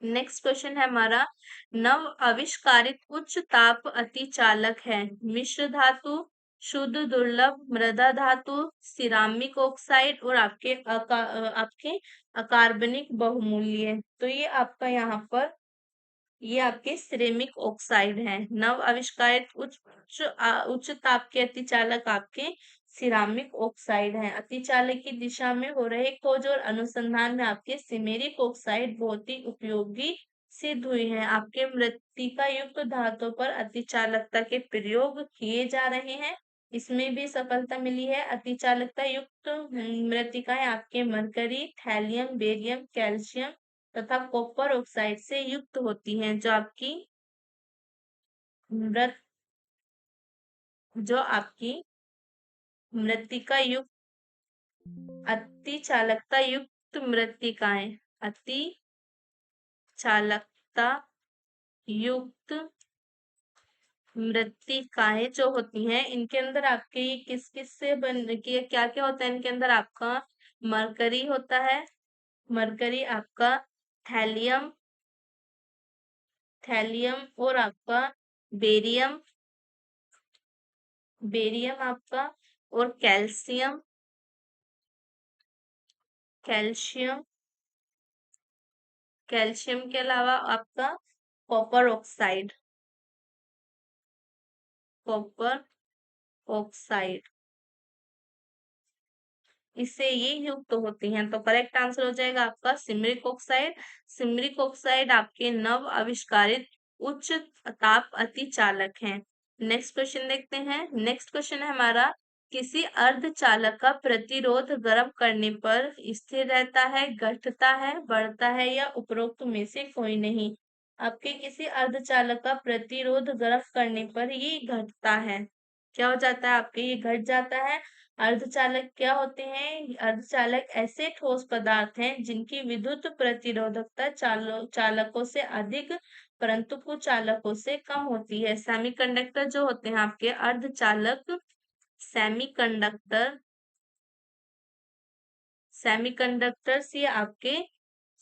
नेक्स्ट क्वेश्चन है हमारा, नव आविष्कारित उच्च ताप अतिचालक है। मिश्र धातु, शुद्ध दुर्लभ मृदा धातु, सिरामिक ऑक्साइड, और आपके अकार्बनिक बहुमूल्य। तो ये आपका यहाँ पर ये आपके सिरेमिक ऑक्साइड हैं। नव आविष्कारित उच्च ताप के अतिचालक आपके सिरामिक ऑक्साइड हैं। अतिचालक की दिशा में हो रहे खोज और अनुसंधान में आपके सिमेरिक ऑक्साइड बहुत ही उपयोगी सिद्ध हुई है। आपके मृत्तिका युक्त धातु पर अतिचालकता के प्रयोग किए जा रहे हैं, इसमें भी सफलता मिली है। अतिचालकता युक्त मृत्तिकाएं आपके मरकरी, थैलियम, बेरियम, कैल्शियम तथा कॉपर ऑक्साइड से युक्त होती हैं। मृत जो आपकी मृत्तिका युक्त अति चालकता युक्त मृत्तिकाएं, अति चालकता युक्त मृत्तिकाएं जो होती हैं, इनके अंदर आपके किस किस से बन के क्या क्या होता है, इनके अंदर आपका मरकरी होता है, मरकरी आपका थैलियम, थैलियम और आपका बेरियम, बेरियम आपका, और कैल्शियम, कैल्शियम, कैल्शियम के अलावा आपका कॉपर ऑक्साइड, कॉपर ऑक्साइड, इससे ये युक्त होती हैं। तो करेक्ट आंसर हो जाएगा आपका सिमरिक ऑक्साइड। सिमरिक ऑक्साइड आपके नव आविष्कारित उच्च ताप अतिचालक हैं। नेक्स्ट क्वेश्चन देखते हैं। नेक्स्ट क्वेश्चन है हमारा, किसी अर्धचालक का प्रतिरोध गर्म करने पर स्थिर रहता है, घटता है, बढ़ता है या उपरोक्त में से कोई नहीं। आपके किसी अर्धचालक का प्रतिरोध गर्म करने पर ये घटता है। क्या हो जाता है आपके? ये घट जाता है। अर्धचालक क्या होते हैं? अर्धचालक ऐसे ठोस पदार्थ हैं जिनकी विद्युत प्रतिरोधकता चालकों से अधिक परंतु कुछ चालकों से कम होती है। सेमीकंडक्टर जो होते हैं आपके अर्धचालक, सेमीकंडक्टर सेमीकंडक्टर्स ये आपके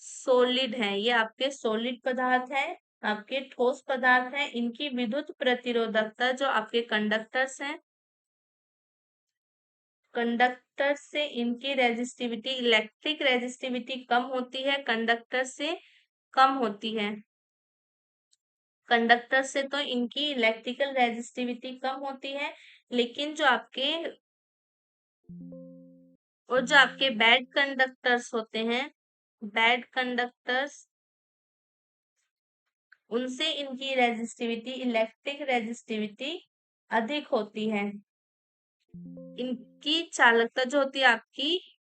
सॉलिड हैं, ये आपके सॉलिड पदार्थ हैं, आपके ठोस पदार्थ हैं। इनकी विद्युत प्रतिरोधकता जो आपके कंडक्टर्स हैं, कंडक्टर से इनकी रेजिस्टिविटी, इलेक्ट्रिक रेजिस्टिविटी कम होती है, कंडक्टर से कम होती है। कंडक्टर से तो इनकी इलेक्ट्रिकल रेजिस्टिविटी कम होती है, लेकिन जो आपके और जो आपके बैड कंडक्टर्स होते हैं, बैड कंडक्टर्स, उनसे इनकी रेजिस्टिविटी, इलेक्ट्रिक रेजिस्टिविटी अधिक होती है। इनकी चालकता जो होती है आपकी,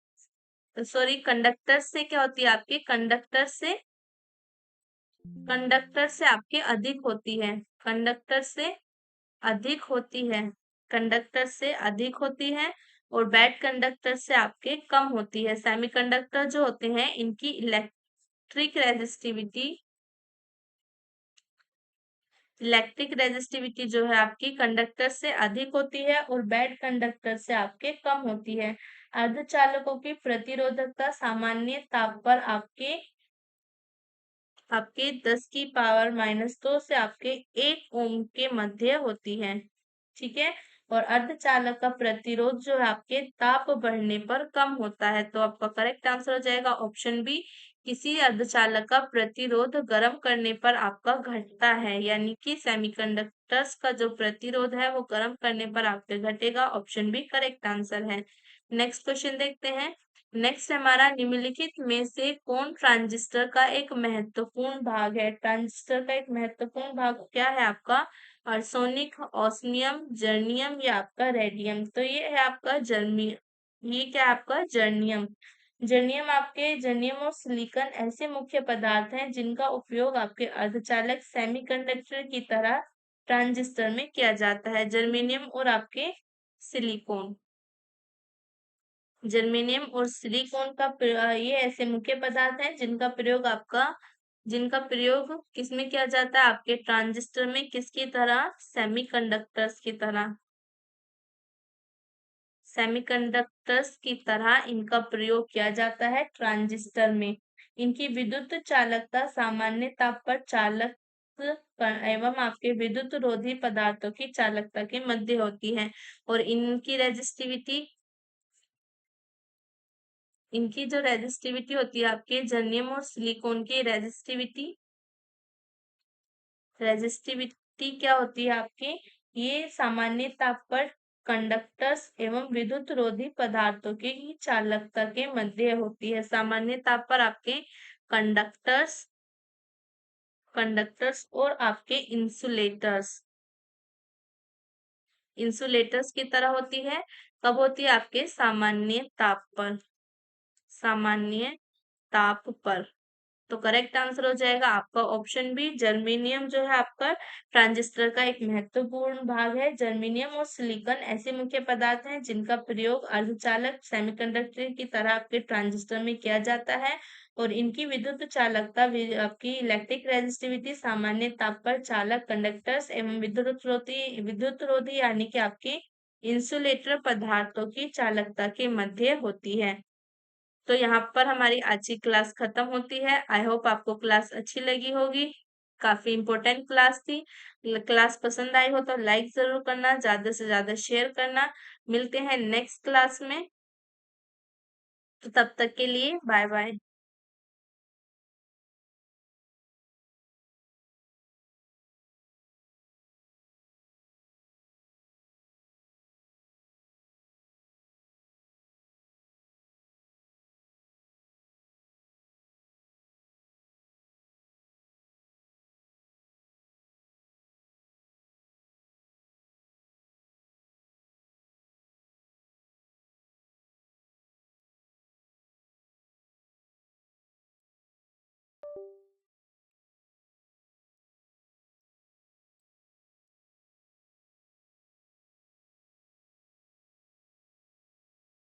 सॉरी, कंडक्टर से क्या होती है आपकी, कंडक्टर से आपके अधिक होती है, कंडक्टर से अधिक होती है, कंडक्टर से अधिक होती है, और बैड कंडक्टर से आपके कम होती है। सेमीकंडक्टर जो होते हैं इनकी इलेक्ट्रिक रेजिस्टिविटी जो है आपकी कंडक्टर से अधिक होती है और बैड कंडक्टर से आपके कम होती है। अर्धचालकों की प्रतिरोधकता सामान्य ताप पर आपके आपके 10 की पावर -2 से आपके 1 ओम के मध्य होती है। ठीक है। और अर्धचालक का प्रतिरोध जो है आपके ताप बढ़ने पर कम होता है। तो आपका करेक्ट आंसर हो जाएगा ऑप्शन बी, किसी अर्धचालक का प्रतिरोध गर्म करने पर आपका घटता है, यानी कि सेमीकंडक्टर्स का जो प्रतिरोध है वो गर्म करने पर आपके घटेगा। ऑप्शन बी करेक्ट आंसर है। नेक्स्ट क्वेश्चन देखते हैं। नेक्स्ट हमारा, निम्नलिखित में से कौन ट्रांजिस्टर का एक महत्वपूर्ण भाग है? ट्रांजिस्टर का एक महत्वपूर्ण भाग क्या है आपका? आर्सेनिक, ऑस्मियम, जर्नियम या आपका रेडियम। तो ये है आपका जर्नियम। ये क्या है आपका? जर्नियम। जर्नियम और सिलिकॉन ऐसे मुख्य पदार्थ हैं जिनका उपयोग आपके अर्धचालक सेमीकंडक्टर की तरह ट्रांजिस्टर में किया जाता है। जर्मेनियम और आपके सिलिकॉन, जर्मेनियम और सिलिकॉन का ये ऐसे मुख्य पदार्थ हैं जिनका प्रयोग किसमें किया जाता है? आपके ट्रांजिस्टर में। किसकी तरह? सेमीकंडक्टर्स की तरह। सेमीकंडक्टर्स की तरह इनका प्रयोग किया जाता है ट्रांजिस्टर में। इनकी विद्युत चालकता सामान्य ताप पर चालक एवं आपके विद्युत रोधी पदार्थों की चालकता के मध्य होती है। और इनकी जो रेजिस्टिविटी होती है आपके जर्नियम और सिलिकॉन की रेजिस्टिविटी क्या होती है आपके? ये सामान्य ताप पर कंडक्टर्स एवं विद्युत रोधी पदार्थों की चालकता के मध्य होती है। सामान्य ताप पर आपके कंडक्टर्स कंडक्टर्स और आपके इंसुलेटर्स की तरह होती है। कब होती है? आपके सामान्य ताप पर, सामान्य ताप पर। तो करेक्ट आंसर हो जाएगा आपका ऑप्शन बी, जर्मेनियम जो है आपका ट्रांजिस्टर का एक महत्वपूर्ण भाग है। जर्मेनियम और सिलिकॉन ऐसे मुख्य पदार्थ हैं जिनका प्रयोग अर्धचालक सेमीकंडक्टर की तरह आपके ट्रांजिस्टर में किया जाता है और इनकी विद्युत चालकता आपकी इलेक्ट्रिक रेजिस्टिविटी सामान्य ताप पर चालक कंडक्टर्स एवं विद्युत रोधी यानी कि आपके इंसुलेटर पदार्थों की चालकता के मध्य होती है। तो यहाँ पर हमारी आज की क्लास खत्म होती है। आई होप आपको क्लास अच्छी लगी होगी। काफी इम्पोर्टेंट क्लास थी। क्लास पसंद आई हो तो लाइक जरूर करना, ज्यादा से ज्यादा शेयर करना। मिलते हैं नेक्स्ट क्लास में। तो तब तक के लिए बाय बाय।